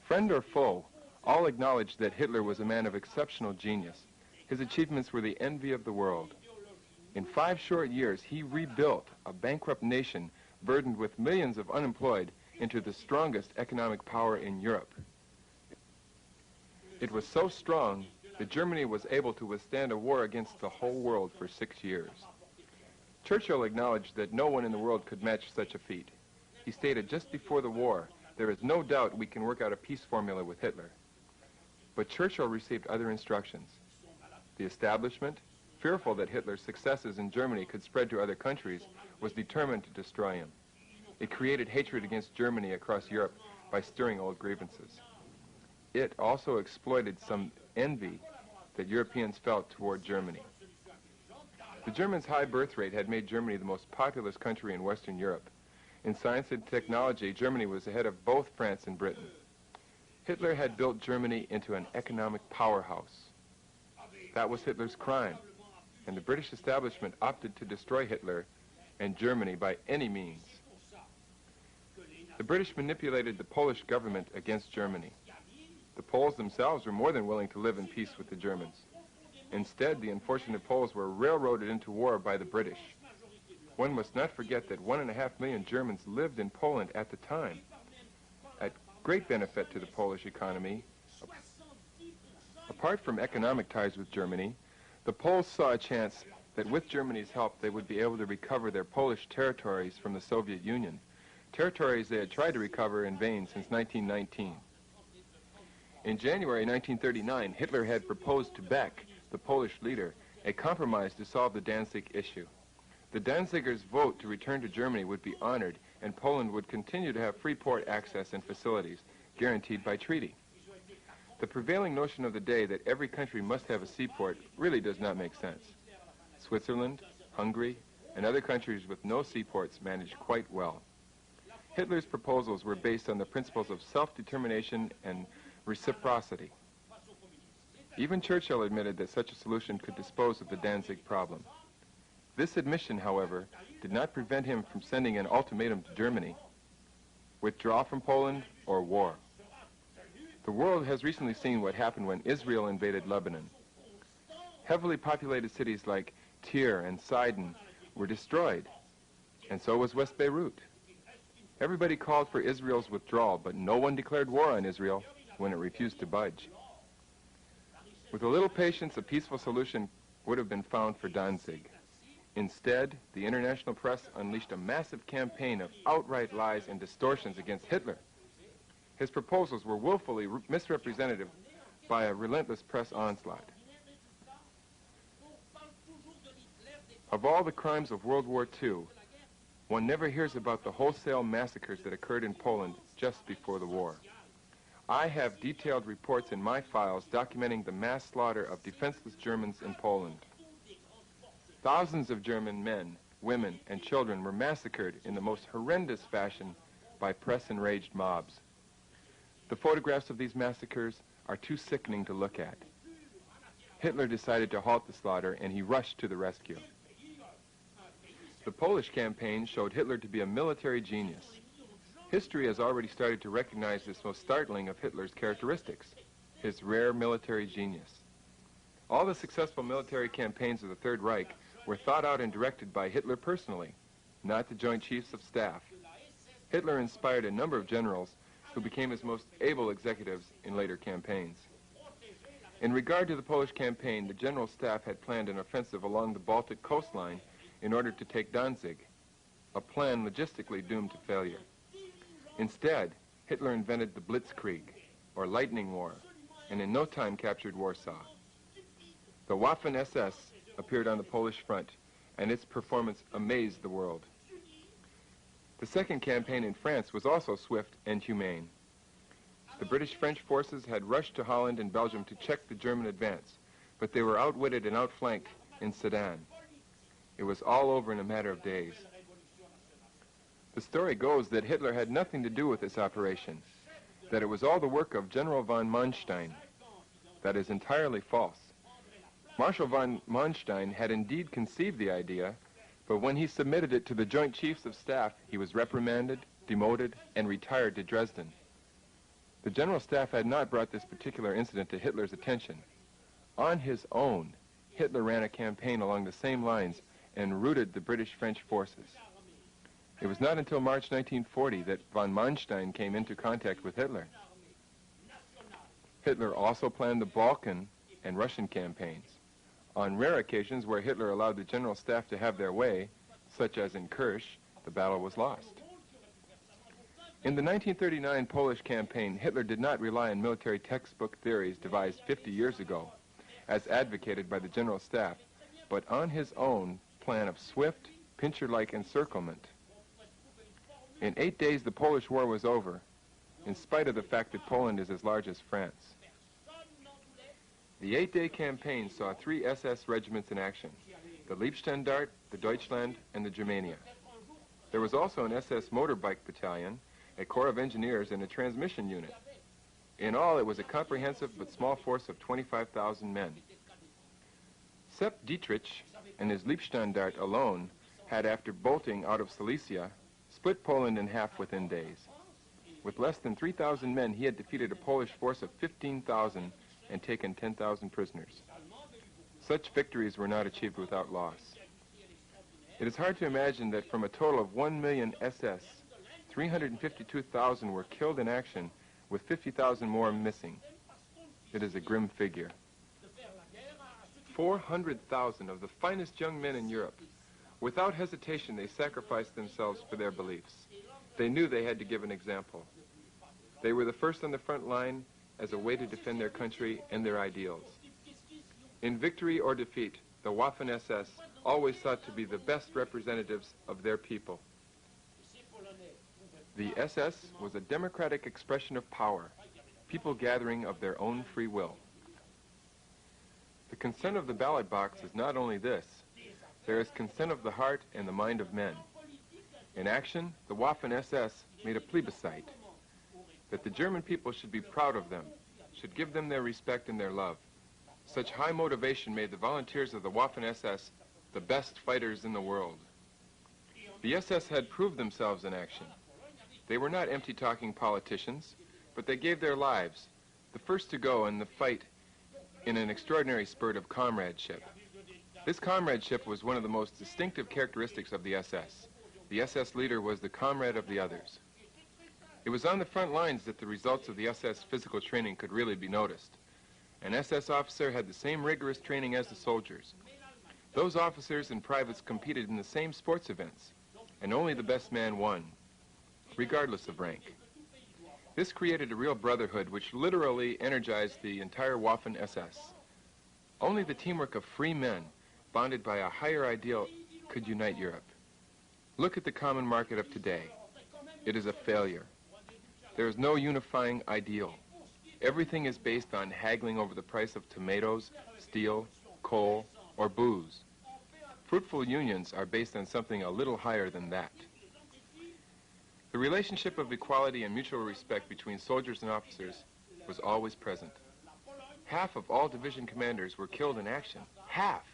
Friend or foe, all acknowledged that Hitler was a man of exceptional genius. His achievements were the envy of the world. In 5 short years, he rebuilt a bankrupt nation burdened with millions of unemployed into the strongest economic power in Europe. It was so strong that Germany was able to withstand a war against the whole world for 6 years. Churchill acknowledged that no one in the world could match such a feat. He stated just before the war, "There is no doubt we can work out a peace formula with Hitler." But Churchill received other instructions. The establishment, fearful that Hitler's successes in Germany could spread to other countries, was determined to destroy him. It created hatred against Germany across Europe by stirring old grievances. It also exploited some envy that Europeans felt toward Germany. The Germans' high birth rate had made Germany the most populous country in Western Europe. In science and technology, Germany was ahead of both France and Britain. Hitler had built Germany into an economic powerhouse. That was Hitler's crime, and the British establishment opted to destroy Hitler and Germany by any means. The British manipulated the Polish government against Germany. The Poles themselves were more than willing to live in peace with the Germans. Instead, the unfortunate Poles were railroaded into war by the British. One must not forget that 1.5 million Germans lived in Poland at the time, at great benefit to the Polish economy. Apart from economic ties with Germany, the Poles saw a chance that with Germany's help they would be able to recover their Polish territories from the Soviet Union, territories they had tried to recover in vain since 1919. In January 1939, Hitler had proposed to Beck, the Polish leader, a compromise to solve the Danzig issue. The Danzigers' vote to return to Germany would be honored, and Poland would continue to have free port access and facilities, guaranteed by treaty. The prevailing notion of the day that every country must have a seaport really does not make sense. Switzerland, Hungary, and other countries with no seaports managed quite well. Hitler's proposals were based on the principles of self-determination and reciprocity. Even Churchill admitted that such a solution could dispose of the Danzig problem. This admission, however, did not prevent him from sending an ultimatum to Germany: withdraw from Poland or war. The world has recently seen what happened when Israel invaded Lebanon. Heavily populated cities like Tyre and Sidon were destroyed, and so was West Beirut. Everybody called for Israel's withdrawal, but no one declared war on Israel when it refused to budge. With a little patience, a peaceful solution would have been found for Danzig. Instead, the international press unleashed a massive campaign of outright lies and distortions against Hitler. His proposals were willfully misrepresented by a relentless press onslaught. Of all the crimes of World War II, one never hears about the wholesale massacres that occurred in Poland just before the war. I have detailed reports in my files documenting the mass slaughter of defenseless Germans in Poland. Thousands of German men, women, and children were massacred in the most horrendous fashion by press-enraged mobs. The photographs of these massacres are too sickening to look at. Hitler decided to halt the slaughter, and he rushed to the rescue. The Polish campaign showed Hitler to be a military genius. History has already started to recognize this most startling of Hitler's characteristics, his rare military genius. All the successful military campaigns of the Third Reich were thought out and directed by Hitler personally, not the Joint Chiefs of Staff. Hitler inspired a number of generals who became his most able executives in later campaigns. In regard to the Polish campaign, the General Staff had planned an offensive along the Baltic coastline in order to take Danzig, a plan logistically doomed to failure. Instead, Hitler invented the Blitzkrieg, or lightning war, and in no time captured Warsaw. The Waffen SS appeared on the Polish front, and its performance amazed the world. The second campaign in France was also swift and humane. The British-French forces had rushed to Holland and Belgium to check the German advance, but they were outwitted and outflanked in Sedan. It was all over in a matter of days. The story goes that Hitler had nothing to do with this operation, that it was all the work of General von Manstein. That is entirely false. Marshal von Manstein had indeed conceived the idea, But when he submitted it to the Joint Chiefs of Staff, he was reprimanded, demoted, and retired to Dresden. The General Staff had not brought this particular incident to Hitler's attention. On his own, Hitler ran a campaign along the same lines and routed the British-French forces. It was not until March 1940 that von Manstein came into contact with Hitler. Hitler also planned the Balkan and Russian campaigns. On rare occasions where Hitler allowed the General Staff to have their way, such as in Kirch, the battle was lost. In the 1939 Polish campaign, Hitler did not rely on military textbook theories devised 50 years ago, as advocated by the General Staff, but on his own plan of swift, pincher-like encirclement. In 8 days, the Polish War was over, in spite of the fact that Poland is as large as France. The 8-day campaign saw 3 SS regiments in action, the Liebstandart, the Deutschland, and the Germania. There was also an SS motorbike battalion, a corps of engineers, and a transmission unit. In all, it was a comprehensive but small force of 25,000 men. Sepp Dietrich and his Liebstandart alone had, after bolting out of Silesia, split Poland in half within days. With less than 3,000 men, he had defeated a Polish force of 15,000 and taken 10,000 prisoners. Such victories were not achieved without loss. It is hard to imagine that from a total of 1 million SS, 352,000 were killed in action, with 50,000 more missing. It is a grim figure. 400,000 of the finest young men in Europe. Without hesitation, they sacrificed themselves for their beliefs. They knew they had to give an example. They were the first on the front line as a way to defend their country and their ideals. In victory or defeat, the Waffen SS always sought to be the best representatives of their people. The SS was a democratic expression of power, people gathering of their own free will. The consent of the ballot box is not only this. There is consent of the heart and the mind of men. In action, the Waffen SS made a plebiscite, that the German people should be proud of them, should give them their respect and their love. Such high motivation made the volunteers of the Waffen SS the best fighters in the world. The SS had proved themselves in action. They were not empty-talking politicians, but they gave their lives, the first to go in the fight, in an extraordinary spirit of comradeship. This comradeship was one of the most distinctive characteristics of the SS. The SS leader was the comrade of the others. It was on the front lines that the results of the SS physical training could really be noticed. An SS officer had the same rigorous training as the soldiers. Those officers and privates competed in the same sports events, and only the best man won, regardless of rank. This created a real brotherhood which literally energized the entire Waffen SS. Only the teamwork of free men, bonded by a higher ideal, could unite Europe. Look at the common market of today. It is a failure. There is no unifying ideal. Everything is based on haggling over the price of tomatoes, steel, coal, or booze. Fruitful unions are based on something a little higher than that. The relationship of equality and mutual respect between soldiers and officers was always present. Half of all division commanders were killed in action. Half!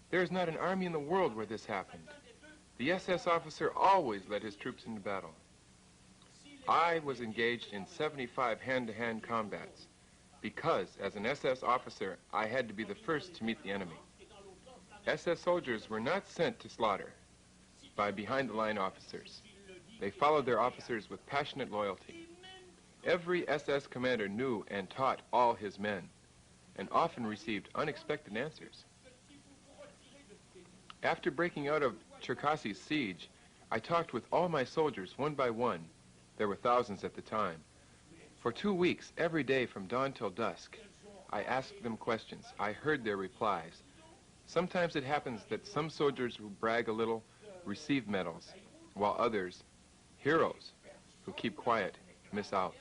There is not an army in the world where this happened. The SS officer always led his troops into battle. I was engaged in 75 hand-to-hand combats because, as an SS officer, I had to be the first to meet the enemy. SS soldiers were not sent to slaughter by behind-the-line officers. They followed their officers with passionate loyalty. Every SS commander knew and taught all his men, and often received unexpected answers. After breaking out of Cherkassi's siege, I talked with all my soldiers one by one. There were thousands at the time. For 2 weeks, every day from dawn till dusk, I asked them questions. I heard their replies. Sometimes it happens that some soldiers who brag a little receive medals, while others, heroes who keep quiet, miss out.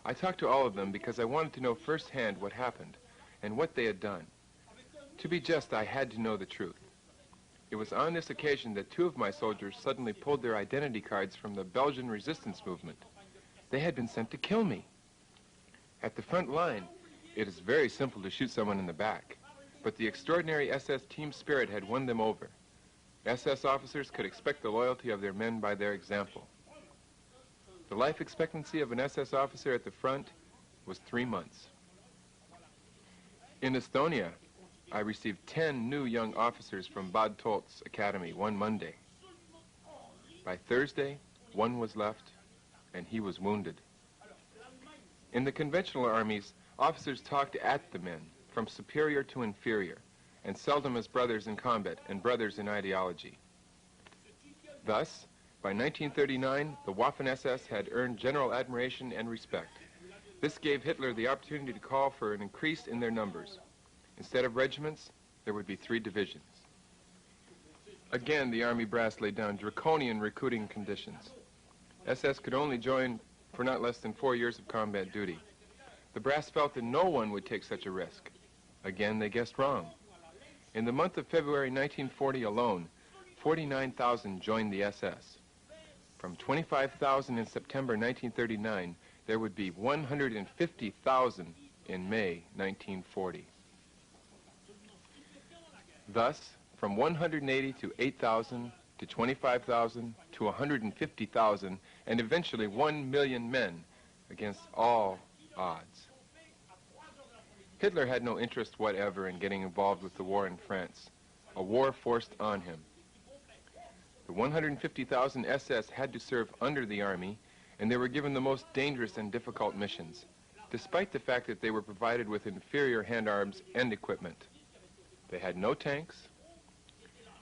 I talked to all of them because I wanted to know firsthand what happened and what they had done. To be just, I had to know the truth. It was on this occasion that 2 of my soldiers suddenly pulled their identity cards from the Belgian resistance movement. They had been sent to kill me. At the front line, it is very simple to shoot someone in the back, but the extraordinary SS team spirit had won them over. SS officers could expect the loyalty of their men by their example. The life expectancy of an SS officer at the front was 3 months. In Estonia, I received 10 new young officers from Bad Tolz Academy one Monday. By Thursday, one was left, and he was wounded. In the conventional armies, officers talked at the men, from superior to inferior, and seldom as brothers in combat and brothers in ideology. Thus, by 1939, the Waffen SS had earned general admiration and respect. This gave Hitler the opportunity to call for an increase in their numbers. Instead of regiments, there would be 3 divisions. Again, the army brass laid down draconian recruiting conditions. SS could only join for not less than 4 years of combat duty. The brass felt that no one would take such a risk. Again, they guessed wrong. In the month of February 1940 alone, 49,000 joined the SS. From 25,000 in September 1939, there would be 150,000 in May 1940. Thus, from 180 to 8,000 to 25,000 to 150,000, and eventually 1 million men against all odds. Hitler had no interest whatever in getting involved with the war in France, a war forced on him. The 150,000 SS had to serve under the army, and they were given the most dangerous and difficult missions, despite the fact that they were provided with inferior hand arms and equipment. They had no tanks.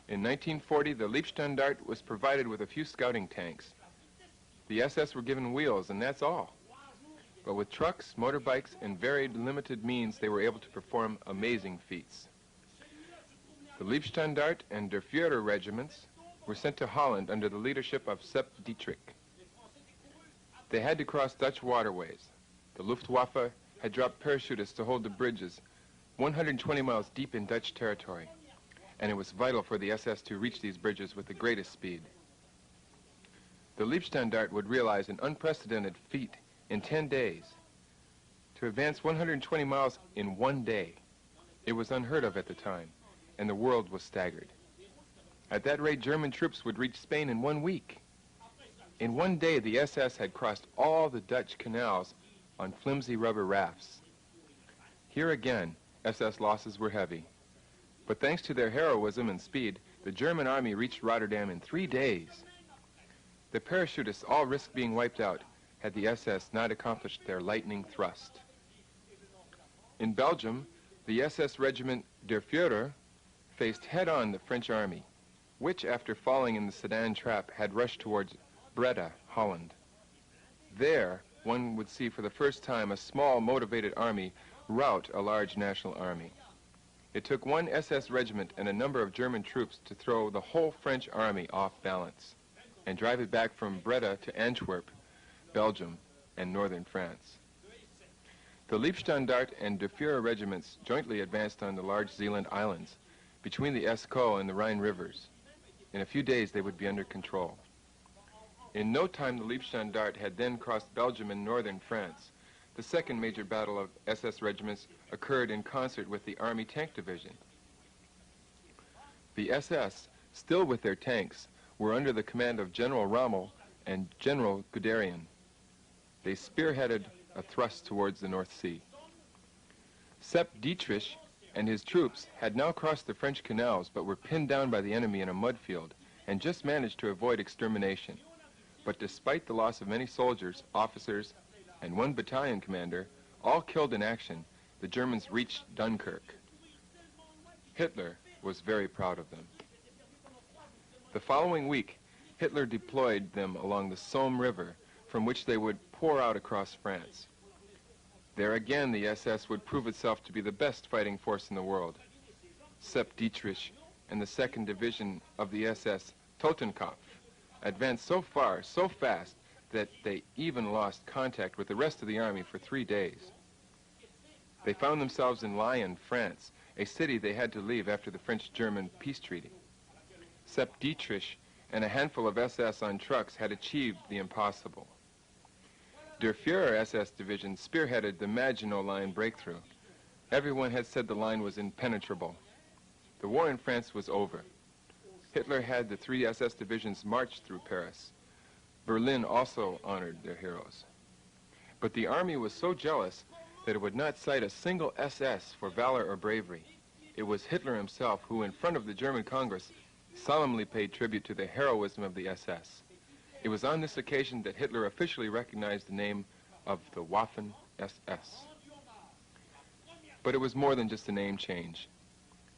In 1940, the Leibstandarte was provided with a few scouting tanks. The SS were given wheels, and that's all. But with trucks, motorbikes, and varied limited means, they were able to perform amazing feats. The Leibstandarte and Der Führer regiments were sent to Holland under the leadership of Sepp Dietrich. They had to cross Dutch waterways. The Luftwaffe had dropped parachutists to hold the bridges 120 miles deep in Dutch territory, and it was vital for the SS to reach these bridges with the greatest speed. The Leibstandarte would realize an unprecedented feat in 10 days. To advance 120 miles in 1 day, it was unheard of at the time, and the world was staggered. At that rate, German troops would reach Spain in 1 week. In 1 day, the SS had crossed all the Dutch canals on flimsy rubber rafts. Here again, SS losses were heavy. But thanks to their heroism and speed, the German army reached Rotterdam in 3 days. The parachutists all risked being wiped out had the SS not accomplished their lightning thrust. In Belgium, the SS regiment Der Führer faced head-on the French army, which, after falling in the Sedan trap, had rushed towards Breda, Holland. There, one would see for the first time a small, motivated army rout a large national army. It took 1 SS regiment and a number of German troops to throw the whole French army off balance and drive it back from Breda to Antwerp, Belgium, and northern France. The Leibstandarte and Der Führer regiments jointly advanced on the large Zealand islands, between the Escaut and the Rhine rivers. In a few days, they would be under control. In no time, the Leibstandarte had then crossed Belgium and northern France. The second major battle of SS regiments occurred in concert with the Army Tank Division. The SS, still with their tanks, were under the command of General Rommel and General Guderian. They spearheaded a thrust towards the North Sea. Sepp Dietrich and his troops had now crossed the French canals but were pinned down by the enemy in a mud field and just managed to avoid extermination. But despite the loss of many soldiers, officers, and 1 battalion commander, all killed in action, the Germans reached Dunkirk. Hitler was very proud of them. The following week, Hitler deployed them along the Somme River, from which they would pour out across France. There again, the SS would prove itself to be the best fighting force in the world. Sepp Dietrich and the 2nd Division of the SS, Totenkopf, advanced so far, so fast, that they even lost contact with the rest of the army for 3 days. They found themselves in Lyon, France, a city they had to leave after the French-German peace treaty. Sepp Dietrich and a handful of SS on trucks had achieved the impossible. Der Führer SS division spearheaded the Maginot Line breakthrough. Everyone had said the line was impenetrable. The war in France was over. Hitler had the 3 SS divisions march through Paris. Berlin also honored their heroes. But the army was so jealous that it would not cite a single SS for valor or bravery. It was Hitler himself who, in front of the German Congress, solemnly paid tribute to the heroism of the SS. It was on this occasion that Hitler officially recognized the name of the Waffen SS. But it was more than just a name change.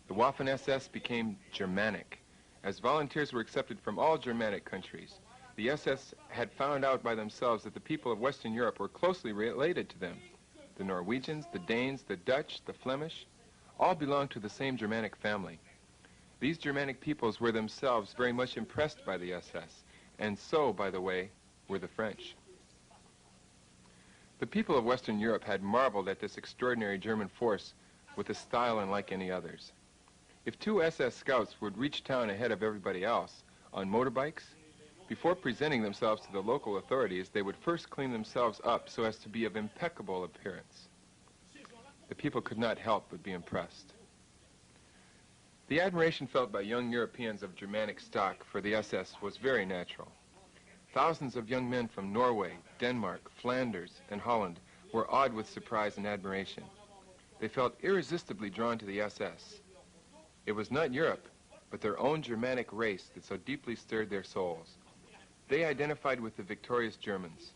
The Waffen SS became Germanic. As volunteers were accepted from all Germanic countries, the SS had found out by themselves that the people of Western Europe were closely related to them. The Norwegians, the Danes, the Dutch, the Flemish, all belonged to the same Germanic family. These Germanic peoples were themselves very much impressed by the SS, and so, by the way, were the French. The people of Western Europe had marveled at this extraordinary German force with a style unlike any others. If 2 SS scouts would reach town ahead of everybody else on motorbikes, before presenting themselves to the local authorities, they would first clean themselves up so as to be of impeccable appearance. The people could not help but be impressed. The admiration felt by young Europeans of Germanic stock for the SS was very natural. Thousands of young men from Norway, Denmark, Flanders, and Holland were awed with surprise and admiration. They felt irresistibly drawn to the SS. It was not Europe, but their own Germanic race that so deeply stirred their souls. They identified with the victorious Germans.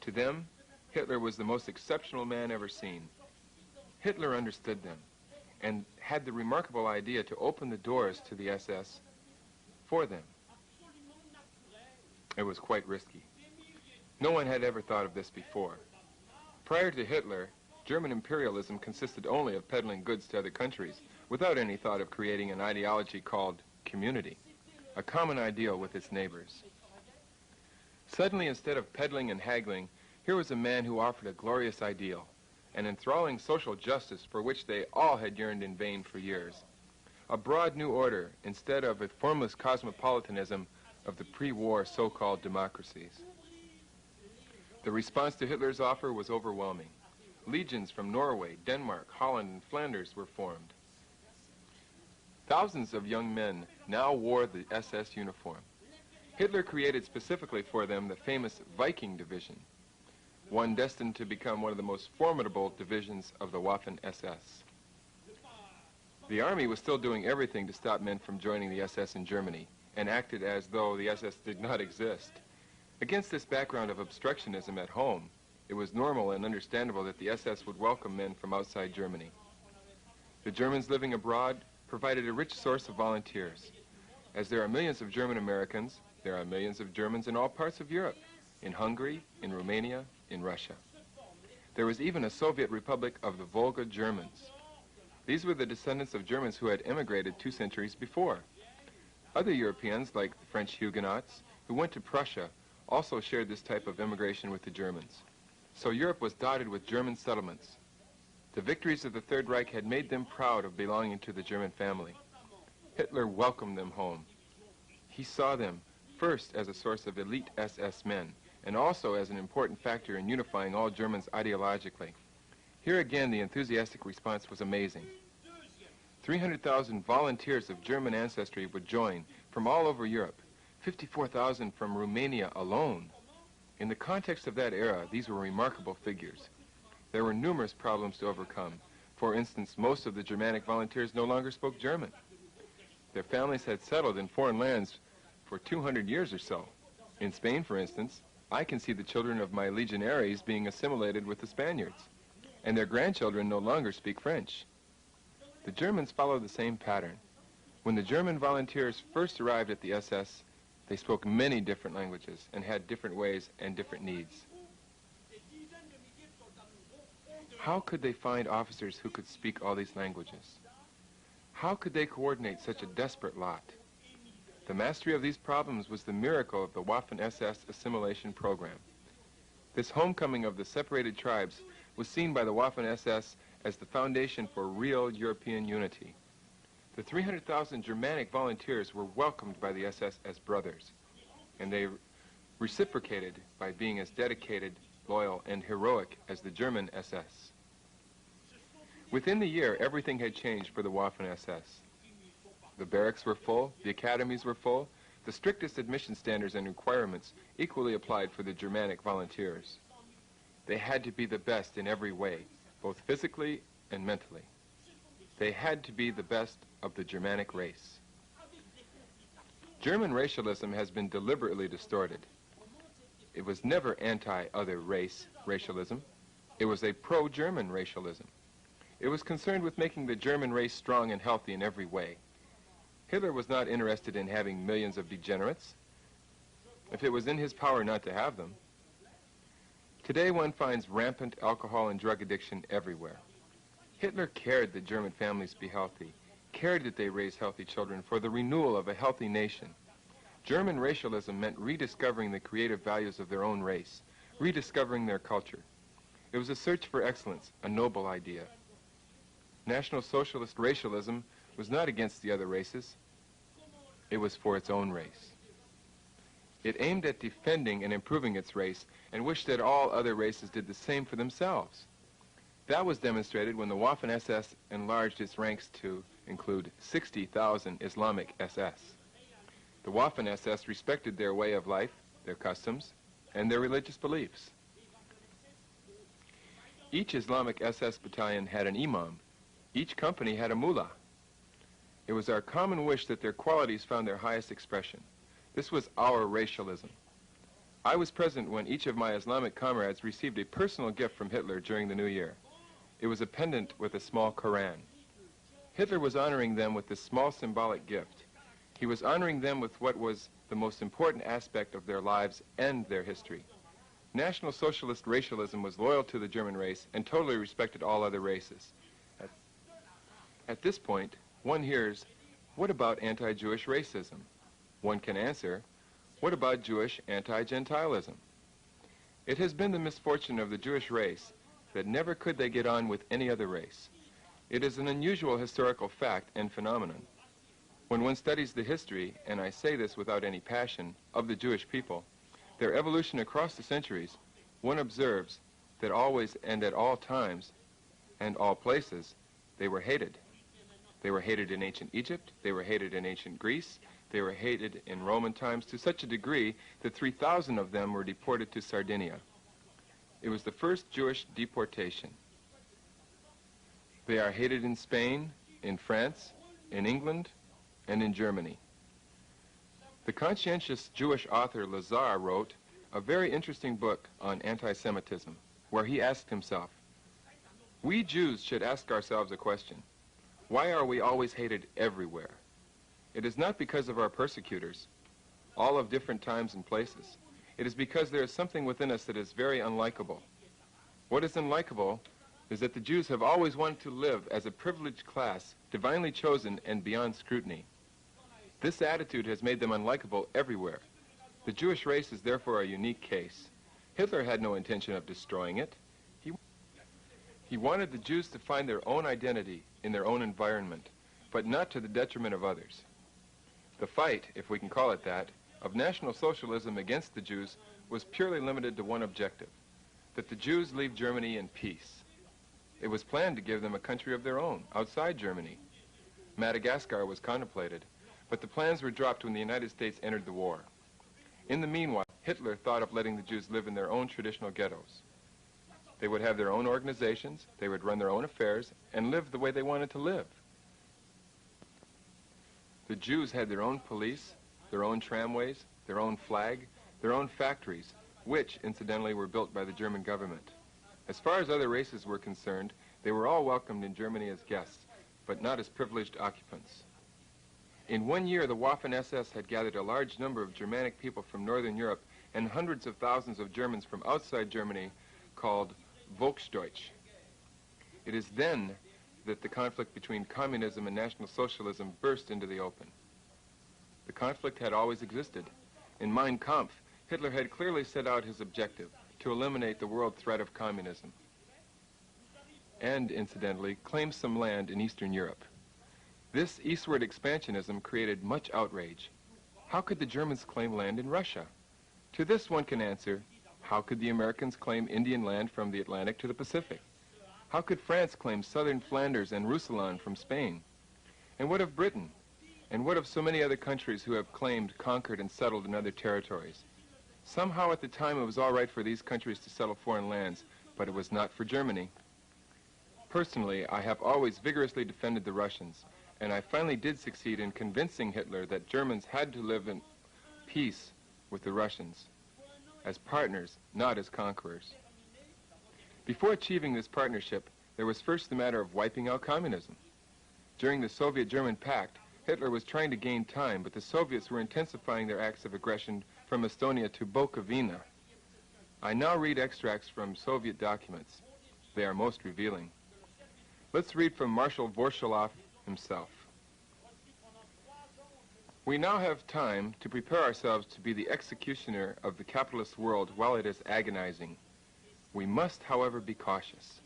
To them, Hitler was the most exceptional man ever seen. Hitler understood them and had the remarkable idea to open the doors to the SS for them. It was quite risky. No one had ever thought of this before. Prior to Hitler, German imperialism consisted only of peddling goods to other countries, without any thought of creating an ideology called community, a common ideal with its neighbors. Suddenly, instead of peddling and haggling, here was a man who offered a glorious ideal, an enthralling social justice for which they all had yearned in vain for years, a broad new order instead of a formless cosmopolitanism of the pre-war so-called democracies. The response to Hitler's offer was overwhelming. Legions from Norway, Denmark, Holland, and Flanders were formed. Thousands of young men now wore the SS uniform. Hitler created specifically for them the famous Viking Division, one destined to become one of the most formidable divisions of the Waffen SS. The army was still doing everything to stop men from joining the SS in Germany, and acted as though the SS did not exist. Against this background of obstructionism at home, it was normal and understandable that the SS would welcome men from outside Germany. The Germans living abroad provided a rich source of volunteers. As there are millions of German Americans, there are millions of Germans in all parts of Europe, in Hungary, in Romania, in Russia. There was even a Soviet Republic of the Volga Germans. These were the descendants of Germans who had emigrated 2 centuries before. Other Europeans, like the French Huguenots, who went to Prussia, also shared this type of immigration with the Germans. So Europe was dotted with German settlements. The victories of the Third Reich had made them proud of belonging to the German family. Hitler welcomed them home. He saw them first as a source of elite SS men, and also as an important factor in unifying all Germans ideologically. Here again, the enthusiastic response was amazing. 300,000 volunteers of German ancestry would join from all over Europe, 54,000 from Romania alone. In the context of that era, these were remarkable figures. There were numerous problems to overcome. For instance, most of the Germanic volunteers no longer spoke German. Their families had settled in foreign lands for 200 years or so. In Spain, for instance, I can see the children of my legionaries being assimilated with the Spaniards, and their grandchildren no longer speak French. The Germans followed the same pattern. When the German volunteers first arrived at the SS, they spoke many different languages and had different ways and different needs. How could they find officers who could speak all these languages? How could they coordinate such a desperate lot? The mastery of these problems was the miracle of the Waffen SS assimilation program. This homecoming of the separated tribes was seen by the Waffen SS as the foundation for real European unity. The 300,000 Germanic volunteers were welcomed by the SS as brothers, and they reciprocated by being as dedicated, loyal, and heroic as the German SS. Within the year, everything had changed for the Waffen SS. The barracks were full, the academies were full, the strictest admission standards and requirements equally applied for the Germanic volunteers. They had to be the best in every way, both physically and mentally. They had to be the best of the Germanic race. German racialism has been deliberately distorted. It was never anti-other race racialism. It was a pro-German racialism. It was concerned with making the German race strong and healthy in every way. Hitler was not interested in having millions of degenerates, if it was in his power not to have them. Today one finds rampant alcohol and drug addiction everywhere. Hitler cared that German families be healthy, cared that they raise healthy children for the renewal of a healthy nation. German racialism meant rediscovering the creative values of their own race, rediscovering their culture. It was a search for excellence, a noble idea. National Socialist racialism was not against the other races. It was for its own race. It aimed at defending and improving its race and wished that all other races did the same for themselves. That was demonstrated when the Waffen SS enlarged its ranks to include 60,000 Islamic SS. The Waffen SS respected their way of life, their customs, and their religious beliefs. Each Islamic SS battalion had an imam. Each company had a mullah. It was our common wish that their qualities found their highest expression. This was our racialism. I was present when each of my Islamic comrades received a personal gift from Hitler during the New Year. It was a pendant with a small Koran. Hitler was honoring them with this small symbolic gift. He was honoring them with what was the most important aspect of their lives and their history. National Socialist racialism was loyal to the German race and totally respected all other races. At this point, one hears, what about anti-Jewish racism? One can answer, what about Jewish anti-Gentilism? It has been the misfortune of the Jewish race that never could they get on with any other race. It is an unusual historical fact and phenomenon. When one studies the history, and I say this without any passion, of the Jewish people, their evolution across the centuries, one observes that always and at all times and all places, they were hated. They were hated in ancient Egypt, they were hated in ancient Greece, they were hated in Roman times to such a degree that 3,000 of them were deported to Sardinia. It was the first Jewish deportation. They are hated in Spain, in France, in England, and in Germany. The conscientious Jewish author Lazar wrote a very interesting book on anti-Semitism, where he asked himself, we Jews should ask ourselves a question. Why are we always hated everywhere? It is not because of our persecutors, all of different times and places. It is because there is something within us that is very unlikable. What is unlikable is that the Jews have always wanted to live as a privileged class, divinely chosen and beyond scrutiny. This attitude has made them unlikable everywhere. The Jewish race is therefore a unique case. Hitler had no intention of destroying it. He wanted the Jews to find their own identity in their own environment, but not to the detriment of others. The fight, if we can call it that, of National Socialism against the Jews was purely limited to one objective, that the Jews leave Germany in peace. It was planned to give them a country of their own, outside Germany. Madagascar was contemplated, but the plans were dropped when the United States entered the war. In the meanwhile, Hitler thought of letting the Jews live in their own traditional ghettos. They would have their own organizations, they would run their own affairs, and live the way they wanted to live. The Jews had their own police, their own tramways, their own flag, their own factories, which, incidentally, were built by the German government. As far as other races were concerned, they were all welcomed in Germany as guests, but not as privileged occupants. In 1 year, the Waffen SS had gathered a large number of Germanic people from Northern Europe and hundreds of thousands of Germans from outside Germany called Volksdeutsch. It is then that the conflict between communism and National Socialism burst into the open. The conflict had always existed. In Mein Kampf, Hitler had clearly set out his objective, to eliminate the world threat of communism, and, incidentally, claim some land in Eastern Europe. This eastward expansionism created much outrage. How could the Germans claim land in Russia? To this one can answer, how could the Americans claim Indian land from the Atlantic to the Pacific? How could France claim southern Flanders and Roussillon from Spain? And what of Britain? And what of so many other countries who have claimed, conquered, and settled in other territories? Somehow at the time it was all right for these countries to settle foreign lands, but it was not for Germany. Personally, I have always vigorously defended the Russians, and I finally did succeed in convincing Hitler that Germans had to live in peace with the Russians, as partners, not as conquerors. Before achieving this partnership, there was first the matter of wiping out communism. During the Soviet-German Pact, Hitler was trying to gain time, but the Soviets were intensifying their acts of aggression from Estonia to Bukovina. I now read extracts from Soviet documents. They are most revealing. Let's read from Marshal Vorshilov himself. We now have time to prepare ourselves to be the executioner of the capitalist world while it is agonizing. We must, however, be cautious.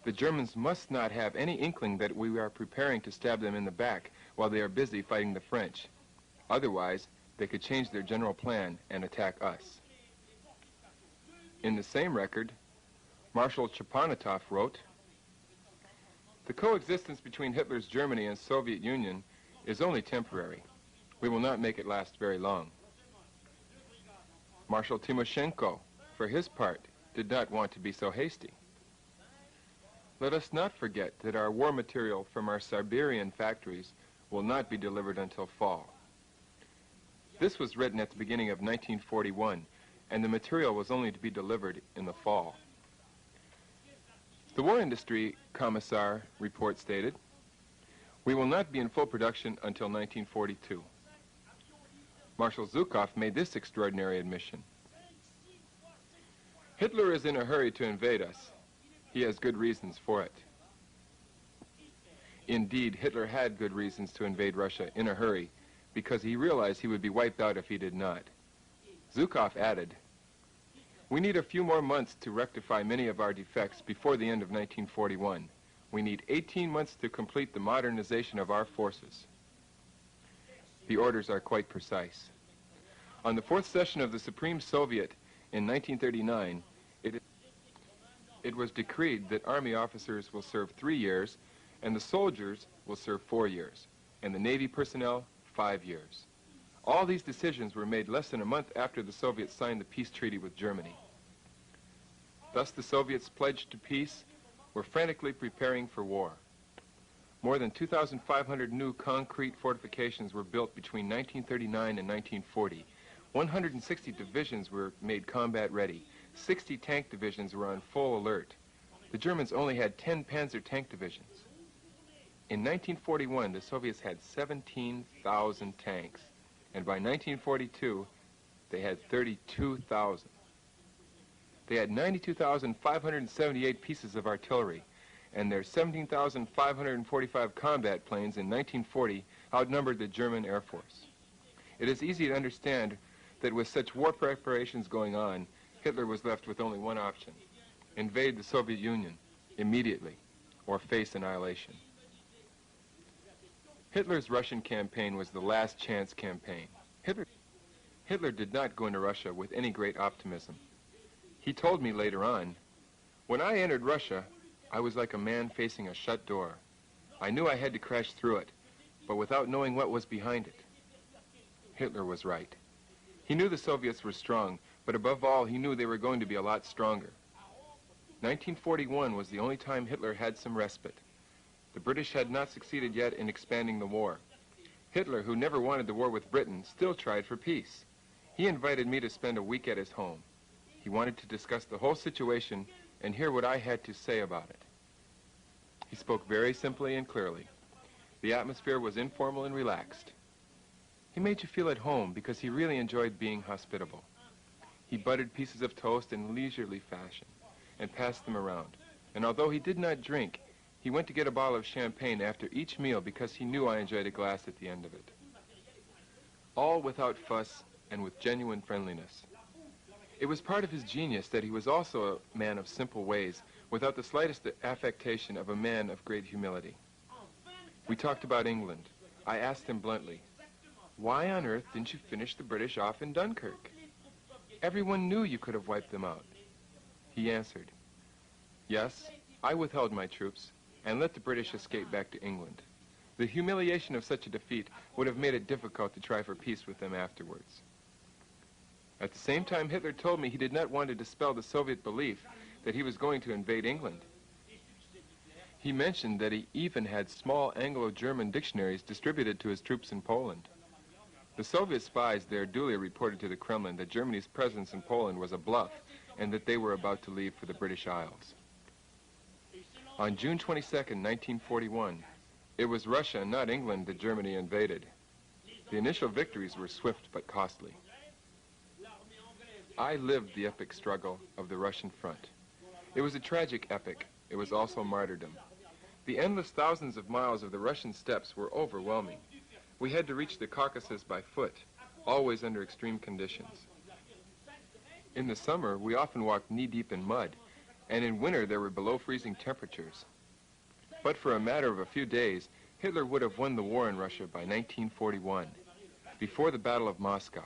The Germans must not have any inkling that we are preparing to stab them in the back while they are busy fighting the French. Otherwise, they could change their general plan and attack us. In the same record, Marshal Chepanatov wrote, "The coexistence between Hitler's Germany and Soviet Union is only temporary. We will not make it last very long." Marshal Timoshenko, for his part, did not want to be so hasty. Let us not forget that our war material from our Siberian factories will not be delivered until fall. This was written at the beginning of 1941, and the material was only to be delivered in the fall. The War Industry Commissar report stated, "We will not be in full production until 1942. Marshal Zhukov made this extraordinary admission. "Hitler is in a hurry to invade us. He has good reasons for it." Indeed, Hitler had good reasons to invade Russia in a hurry, because he realized he would be wiped out if he did not. Zhukov added, "We need a few more months to rectify many of our defects before the end of 1941. We need 18 months to complete the modernization of our forces." The orders are quite precise. On the fourth session of the Supreme Soviet in 1939, it was decreed that army officers will serve 3 years, and the soldiers will serve 4 years, and the Navy personnel 5 years. All these decisions were made less than a month after the Soviets signed the peace treaty with Germany. Thus the Soviets pledged to peace were frantically preparing for war. More than 2,500 new concrete fortifications were built between 1939 and 1940. 160 divisions were made combat ready. 60 tank divisions were on full alert. The Germans only had 10 Panzer tank divisions. In 1941, the Soviets had 17,000 tanks, and by 1942, they had 32,000. They had 92,578 pieces of artillery, and their 17,545 combat planes in 1940 outnumbered the German Air Force. It is easy to understand that with such war preparations going on, Hitler was left with only one option: invade the Soviet Union immediately or face annihilation. Hitler's Russian campaign was the last chance campaign. Hitler did not go into Russia with any great optimism. He told me later on, "When I entered Russia, I was like a man facing a shut door. I knew I had to crash through it, but without knowing what was behind it." Hitler was right. He knew the Soviets were strong, but above all, he knew they were going to be a lot stronger. 1941 was the only time Hitler had some respite. The British had not succeeded yet in expanding the war. Hitler, who never wanted the war with Britain, still tried for peace. He invited me to spend a week at his home. He wanted to discuss the whole situation and hear what I had to say about it. He spoke very simply and clearly. The atmosphere was informal and relaxed. He made you feel at home because he really enjoyed being hospitable. He buttered pieces of toast in leisurely fashion and passed them around. And although he did not drink, he went to get a bottle of champagne after each meal because he knew I enjoyed a glass at the end of it. All without fuss and with genuine friendliness. It was part of his genius that he was also a man of simple ways, without the slightest affectation of a man of great humility. We talked about England. I asked him bluntly, "Why on earth didn't you finish the British off in Dunkirk? Everyone knew you could have wiped them out." He answered, "Yes, I withheld my troops and let the British escape back to England. The humiliation of such a defeat would have made it difficult to try for peace with them afterwards. At the same time, Hitler told me he did not want to dispel the Soviet belief that he was going to invade England. He mentioned that he even had small Anglo-German dictionaries distributed to his troops in Poland. The Soviet spies there duly reported to the Kremlin that Germany's presence in Poland was a bluff and that they were about to leave for the British Isles. On June 22, 1941, it was Russia, not England, that Germany invaded. The initial victories were swift but costly. I lived the epic struggle of the Russian front. It was a tragic epic. It was also martyrdom. The endless thousands of miles of the Russian steppes were overwhelming. We had to reach the Caucasus by foot, always under extreme conditions. In the summer, we often walked knee-deep in mud, and in winter there were below freezing temperatures. But for a matter of a few days, Hitler would have won the war in Russia by 1941, before the Battle of Moscow.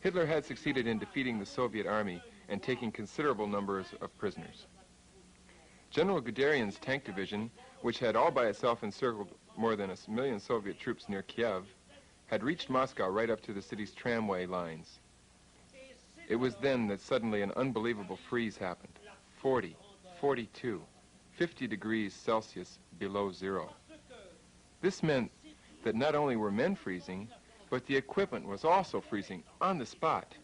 Hitler had succeeded in defeating the Soviet army and taking considerable numbers of prisoners. General Guderian's tank division, which had all by itself encircled more than 1 million Soviet troops near Kiev, had reached Moscow right up to the city's tramway lines. It was then that suddenly an unbelievable freeze happened. 40, 42, 50 degrees Celsius below zero. This meant that not only were men freezing, but the equipment was also freezing on the spot.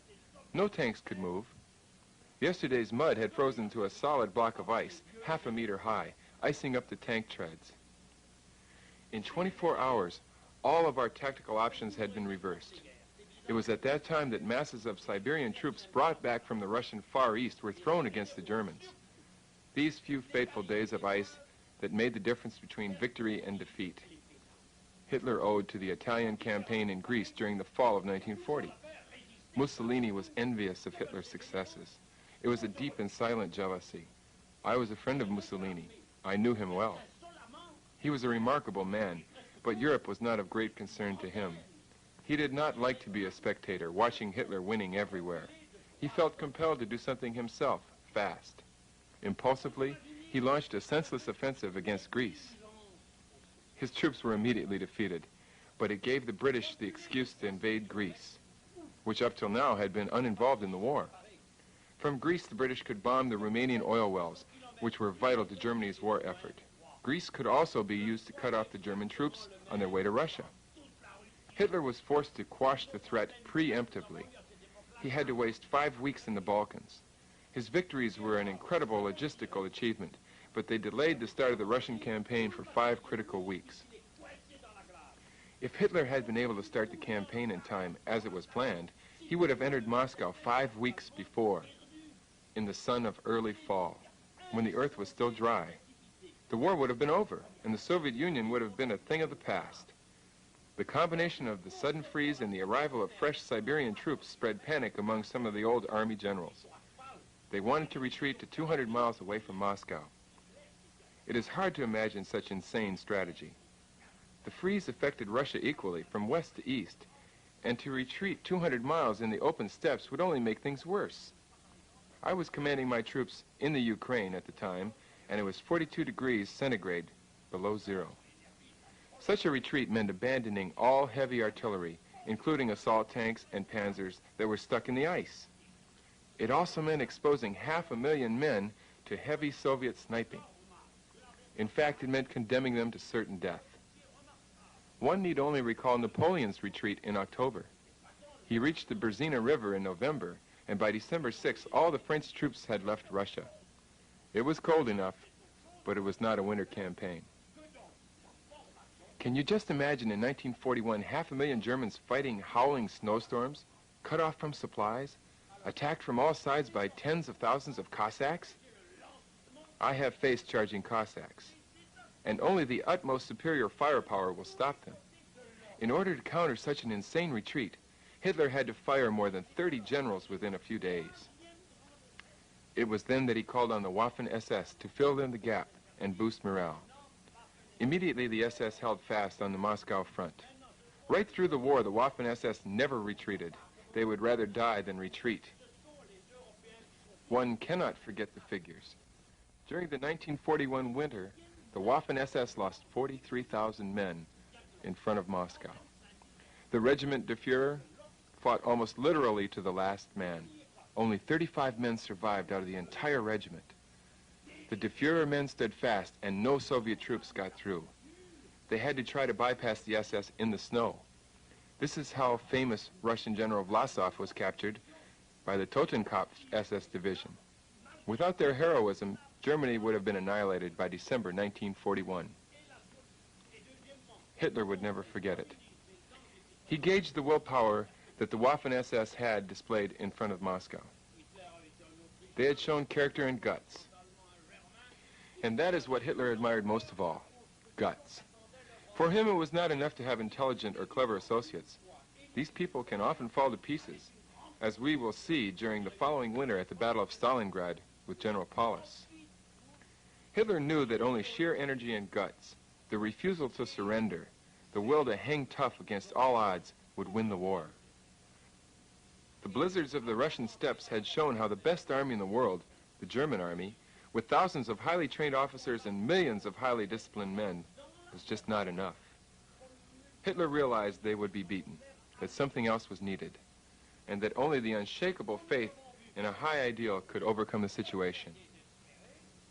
No tanks could move. Yesterday's mud had frozen to a solid block of ice, half a meter high, icing up the tank treads. In 24 hours, all of our tactical options had been reversed. It was at that time that masses of Siberian troops brought back from the Russian Far East were thrown against the Germans. These few fateful days of ice that made the difference between victory and defeat, Hitler owed to the Italian campaign in Greece during the fall of 1940. Mussolini was envious of Hitler's successes. It was a deep and silent jealousy. I was a friend of Mussolini. I knew him well. He was a remarkable man, but Europe was not of great concern to him. He did not like to be a spectator, watching Hitler winning everywhere. He felt compelled to do something himself, fast. Impulsively, he launched a senseless offensive against Greece. His troops were immediately defeated, but it gave the British the excuse to invade Greece, which up till now had been uninvolved in the war. From Greece, the British could bomb the Romanian oil wells, which were vital to Germany's war effort. Greece could also be used to cut off the German troops on their way to Russia. Hitler was forced to quash the threat preemptively. He had to waste 5 weeks in the Balkans. His victories were an incredible logistical achievement, but they delayed the start of the Russian campaign for 5 critical weeks. If Hitler had been able to start the campaign in time, as it was planned, he would have entered Moscow 5 weeks before, in the sun of early fall, when the earth was still dry. The war would have been over, and the Soviet Union would have been a thing of the past. The combination of the sudden freeze and the arrival of fresh Siberian troops spread panic among some of the old army generals. They wanted to retreat to 200 miles away from Moscow. It is hard to imagine such insane strategy. The freeze affected Russia equally, from west to east, and to retreat 200 miles in the open steppes would only make things worse. I was commanding my troops in the Ukraine at the time, and it was 42 degrees centigrade below zero. Such a retreat meant abandoning all heavy artillery, including assault tanks and panzers that were stuck in the ice. It also meant exposing 500,000 men to heavy Soviet sniping. In fact, it meant condemning them to certain death. One need only recall Napoleon's retreat in October. He reached the Berzina River in November, and by December 6, all the French troops had left Russia. It was cold enough, but it was not a winter campaign. Can you just imagine in 1941 500,000 Germans fighting howling snowstorms, cut off from supplies, attacked from all sides by tens of thousands of Cossacks? I have faced charging Cossacks, and only the utmost superior firepower will stop them. In order to counter such an insane retreat, Hitler had to fire more than 30 generals within a few days. It was then that he called on the Waffen SS to fill in the gap and boost morale. Immediately, the SS held fast on the Moscow front. Right through the war, the Waffen SS never retreated. They would rather die than retreat. One cannot forget the figures. During the 1941 winter, the Waffen SS lost 43,000 men in front of Moscow. The Regiment de Führer fought almost literally to the last man. Only 35 men survived out of the entire regiment. The de Führer men stood fast, and no Soviet troops got through. They had to try to bypass the SS in the snow. This is how famous Russian General Vlasov was captured by the Totenkopf SS division. Without their heroism, Germany would have been annihilated by December 1941. Hitler would never forget it. He gauged the willpower that the Waffen SS had displayed in front of Moscow. They had shown character and guts. And that is what Hitler admired most of all, guts. For him, it was not enough to have intelligent or clever associates. These people can often fall to pieces, as we will see during the following winter at the Battle of Stalingrad with General Paulus. Hitler knew that only sheer energy and guts, the refusal to surrender, the will to hang tough against all odds, would win the war. The blizzards of the Russian steppes had shown how the best army in the world, the German army, with thousands of highly trained officers and millions of highly disciplined men, was just not enough. Hitler realized they would be beaten, that something else was needed, and that only the unshakable faith in a high ideal could overcome the situation.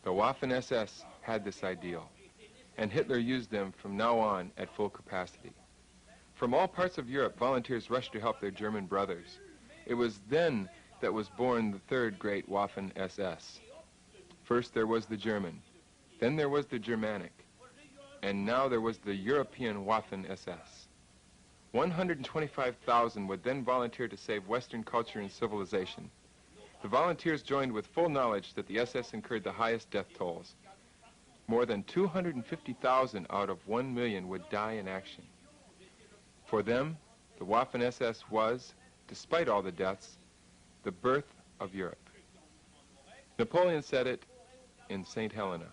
The Waffen SS had this ideal, and Hitler used them from now on at full capacity. From all parts of Europe, volunteers rushed to help their German brothers. It was then that was born the third great Waffen SS. First there was the German, then there was the Germanic, and now there was the European Waffen SS. 125,000 would then volunteer to save Western culture and civilization. The volunteers joined with full knowledge that the SS incurred the highest death tolls. More than 250,000 out of 1 million would die in action. For them, the Waffen SS was, despite all the deaths, the birth of Europe. Napoleon said it in St. Helena.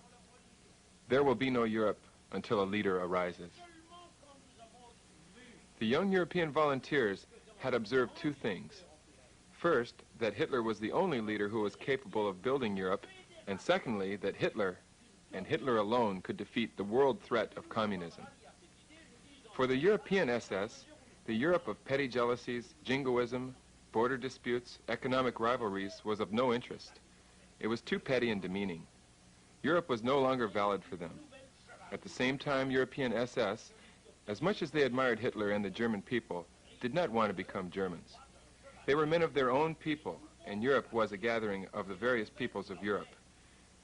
There will be no Europe until a leader arises. The young European volunteers had observed two things. First, that Hitler was the only leader who was capable of building Europe, and secondly, that Hitler, and Hitler alone, could defeat the world threat of communism. For the European SS, the Europe of petty jealousies, jingoism, border disputes, economic rivalries was of no interest. It was too petty and demeaning. Europe was no longer valid for them. At the same time, European SS, as much as they admired Hitler and the German people, did not want to become Germans. They were men of their own people, and Europe was a gathering of the various peoples of Europe.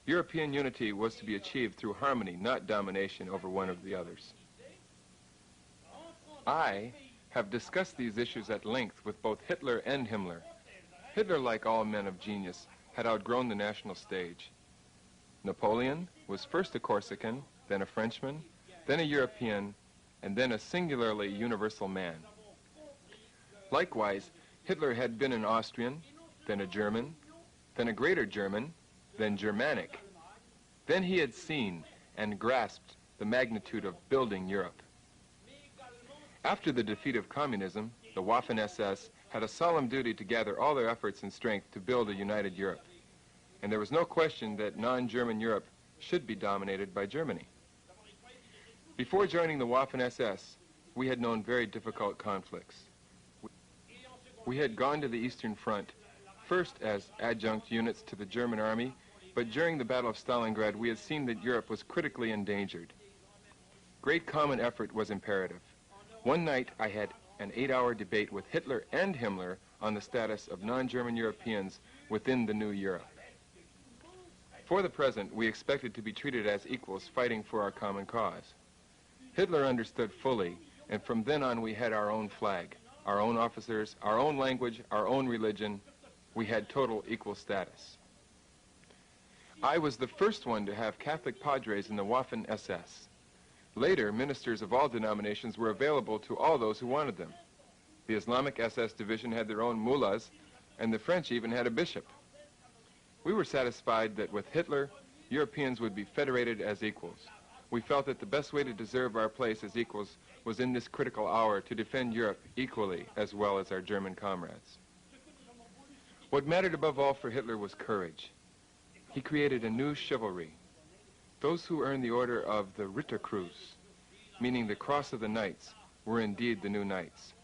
European unity was to be achieved through harmony, not domination over one of the others. I have discussed these issues at length with both Hitler and Himmler. Hitler, like all men of genius, had outgrown the national stage. Napoleon was first a Corsican, then a Frenchman, then a European, and then a singularly universal man. Likewise, Hitler had been an Austrian, then a German, then a Greater German, then Germanic. Then he had seen and grasped the magnitude of building Europe. After the defeat of communism, the Waffen SS had a solemn duty to gather all their efforts and strength to build a united Europe. And there was no question that non-German Europe should be dominated by Germany. Before joining the Waffen SS, we had known very difficult conflicts. We had gone to the Eastern Front, first as adjunct units to the German army, but during the Battle of Stalingrad, we had seen that Europe was critically endangered. Great common effort was imperative. One night, I had an 8-hour debate with Hitler and Himmler on the status of non-German Europeans within the new Europe. For the present, we expected to be treated as equals fighting for our common cause. Hitler understood fully, and from then on we had our own flag, our own officers, our own language, our own religion. We had total equal status. I was the first one to have Catholic padres in the Waffen SS. Later, ministers of all denominations were available to all those who wanted them. The Islamic SS division had their own mullahs, and the French even had a bishop. We were satisfied that with Hitler, Europeans would be federated as equals. We felt that the best way to deserve our place as equals was in this critical hour to defend Europe equally as well as our German comrades. What mattered above all for Hitler was courage. He created a new chivalry. Those who earned the order of the Ritterkreuz, meaning the Cross of the Knights, were indeed the new knights.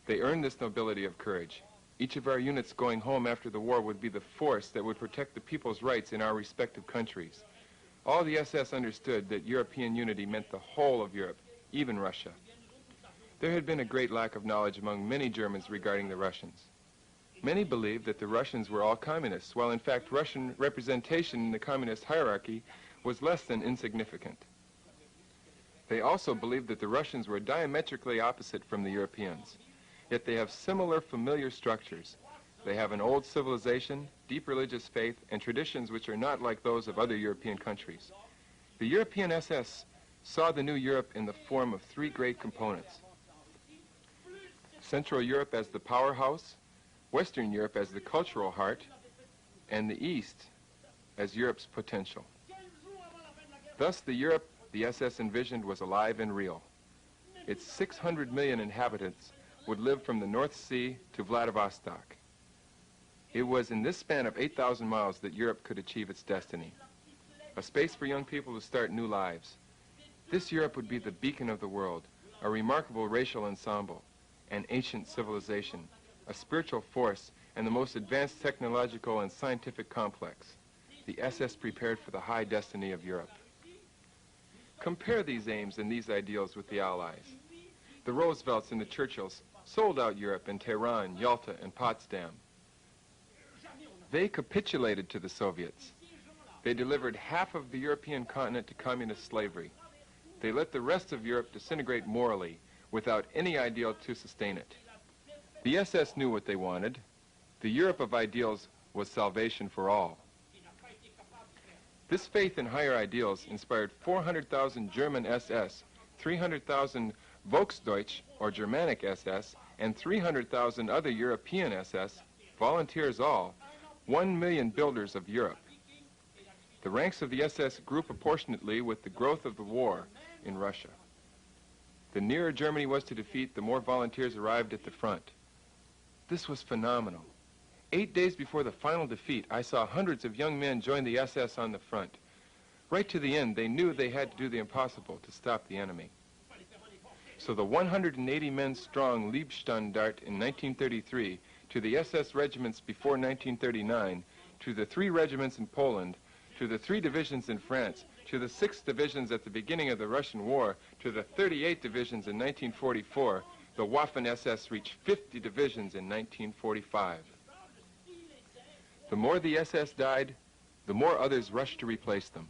They earned this nobility of courage. Each of our units going home after the war would be the force that would protect the people's rights in our respective countries. All the SS understood that European unity meant the whole of Europe, even Russia. There had been a great lack of knowledge among many Germans regarding the Russians. Many believed that the Russians were all communists, while in fact Russian representation in the communist hierarchy was less than insignificant. They also believed that the Russians were diametrically opposite from the Europeans, yet they have similar familiar structures. They have an old civilization, deep religious faith, and traditions which are not like those of other European countries. The European SS saw the new Europe in the form of three great components: Central Europe as the powerhouse, Western Europe as the cultural heart, and the East as Europe's potential. Thus, the Europe the SS envisioned was alive and real. Its 600 million inhabitants would live from the North Sea to Vladivostok. It was in this span of 8,000 miles that Europe could achieve its destiny, a space for young people to start new lives. This Europe would be the beacon of the world, a remarkable racial ensemble, an ancient civilization, a spiritual force, and the most advanced technological and scientific complex. The SS prepared for the high destiny of Europe. Compare these aims and these ideals with the Allies. The Roosevelts and the Churchills sold out Europe in Tehran, Yalta, and Potsdam. They capitulated to the Soviets. They delivered half of the European continent to communist slavery. They let the rest of Europe disintegrate morally without any ideal to sustain it. The SS knew what they wanted. The Europe of ideals was salvation for all. This faith in higher ideals inspired 400,000 German SS, 300,000 Volksdeutsch or Germanic SS, and 300,000 other European SS, volunteers all, 1 million builders of Europe. The ranks of the SS grew proportionately with the growth of the war in Russia. The nearer Germany was to defeat, the more volunteers arrived at the front. This was phenomenal. 8 days before the final defeat, I saw hundreds of young men join the SS on the front. Right to the end, they knew they had to do the impossible to stop the enemy. So the 180 men strong Liebstandart in 1933, to the SS regiments before 1939, to the 3 regiments in Poland, to the 3 divisions in France, to the 6 divisions at the beginning of the Russian War, to the 38 divisions in 1944, the Waffen SS reached 50 divisions in 1945. The more the SS died, the more others rushed to replace them.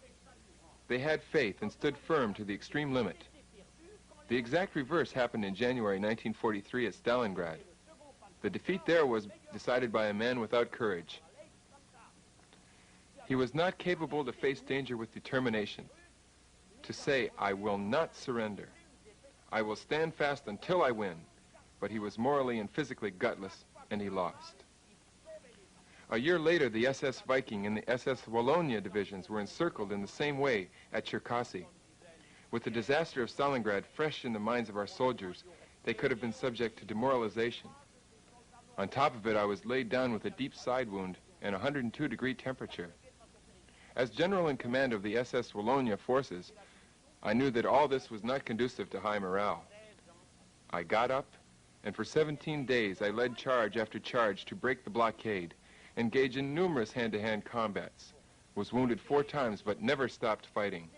They had faith and stood firm to the extreme limit. The exact reverse happened in January 1943 at Stalingrad. The defeat there was decided by a man without courage. He was not capable to face danger with determination, to say, "I will not surrender. I will stand fast until I win." But he was morally and physically gutless, and he lost. A year later, the SS Viking and the SS Wallonia divisions were encircled in the same way at Cherkasy. With the disaster of Stalingrad fresh in the minds of our soldiers, they could have been subject to demoralization. On top of it, I was laid down with a deep side wound and 102-degree temperature. As general in command of the SS Wallonia forces, I knew that all this was not conducive to high morale. I got up, and for 17 days I led charge after charge to break the blockade, engaged in numerous hand-to-hand combats, was wounded 4 times but never stopped fighting.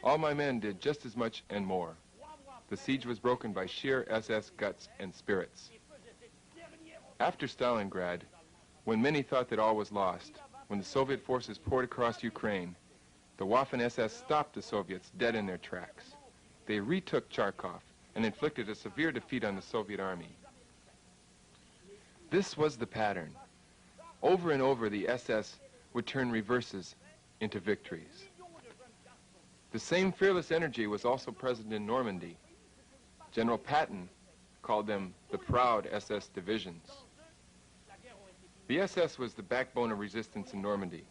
All my men did just as much and more. The siege was broken by sheer SS guts and spirits. After Stalingrad, when many thought that all was lost, when the Soviet forces poured across Ukraine, the Waffen SS stopped the Soviets dead in their tracks. They retook Kharkov and inflicted a severe defeat on the Soviet army. This was the pattern. Over and over, the SS would turn reverses into victories. The same fearless energy was also present in Normandy. General Patton called them the proud SS divisions. The SS was the backbone of resistance in Normandy.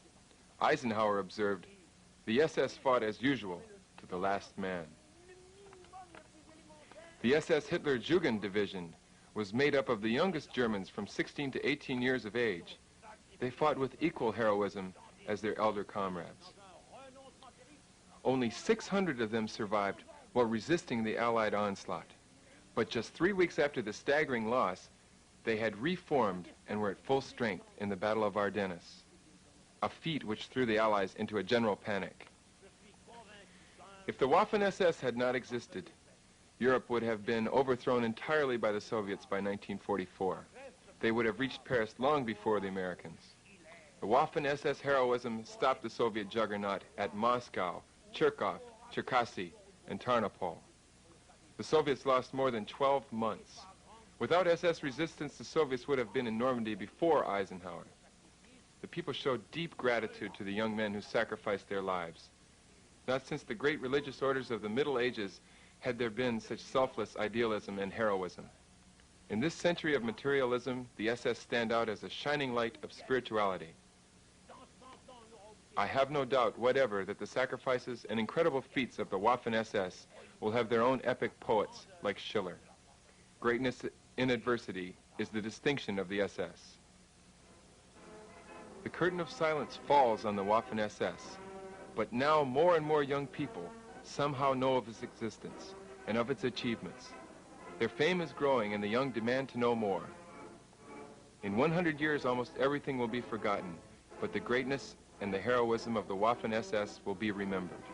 Eisenhower observed, "The SS fought as usual to the last man." The SS Hitler Jugend division was made up of the youngest Germans from 16 to 18 years of age. They fought with equal heroism as their elder comrades. only 600 of them survived while resisting the Allied onslaught. But just 3 weeks after the staggering loss, they had reformed and were at full strength in the Battle of Ardennes, a feat which threw the Allies into a general panic. If the Waffen SS had not existed, Europe would have been overthrown entirely by the Soviets by 1944. They would have reached Paris long before the Americans. The Waffen SS heroism stopped the Soviet juggernaut at Moscow, Cherkov, Cherkasy, and Tarnopol. The Soviets lost more than 12 months. Without SS resistance, the Soviets would have been in Normandy before Eisenhower. The people showed deep gratitude to the young men who sacrificed their lives. Not since the great religious orders of the Middle Ages had there been such selfless idealism and heroism. In this century of materialism, the SS stand out as a shining light of spirituality. I have no doubt whatever that the sacrifices and incredible feats of the Waffen SS will have their own epic poets like Schiller. Greatness in adversity is the distinction of the SS. The curtain of silence falls on the Waffen SS, but now more and more young people somehow know of its existence and of its achievements. Their fame is growing and the young demand to know more. In 100 years, almost everything will be forgotten, but the greatness and the heroism of the Waffen SS will be remembered.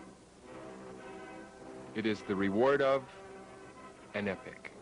It is the reward of an epic.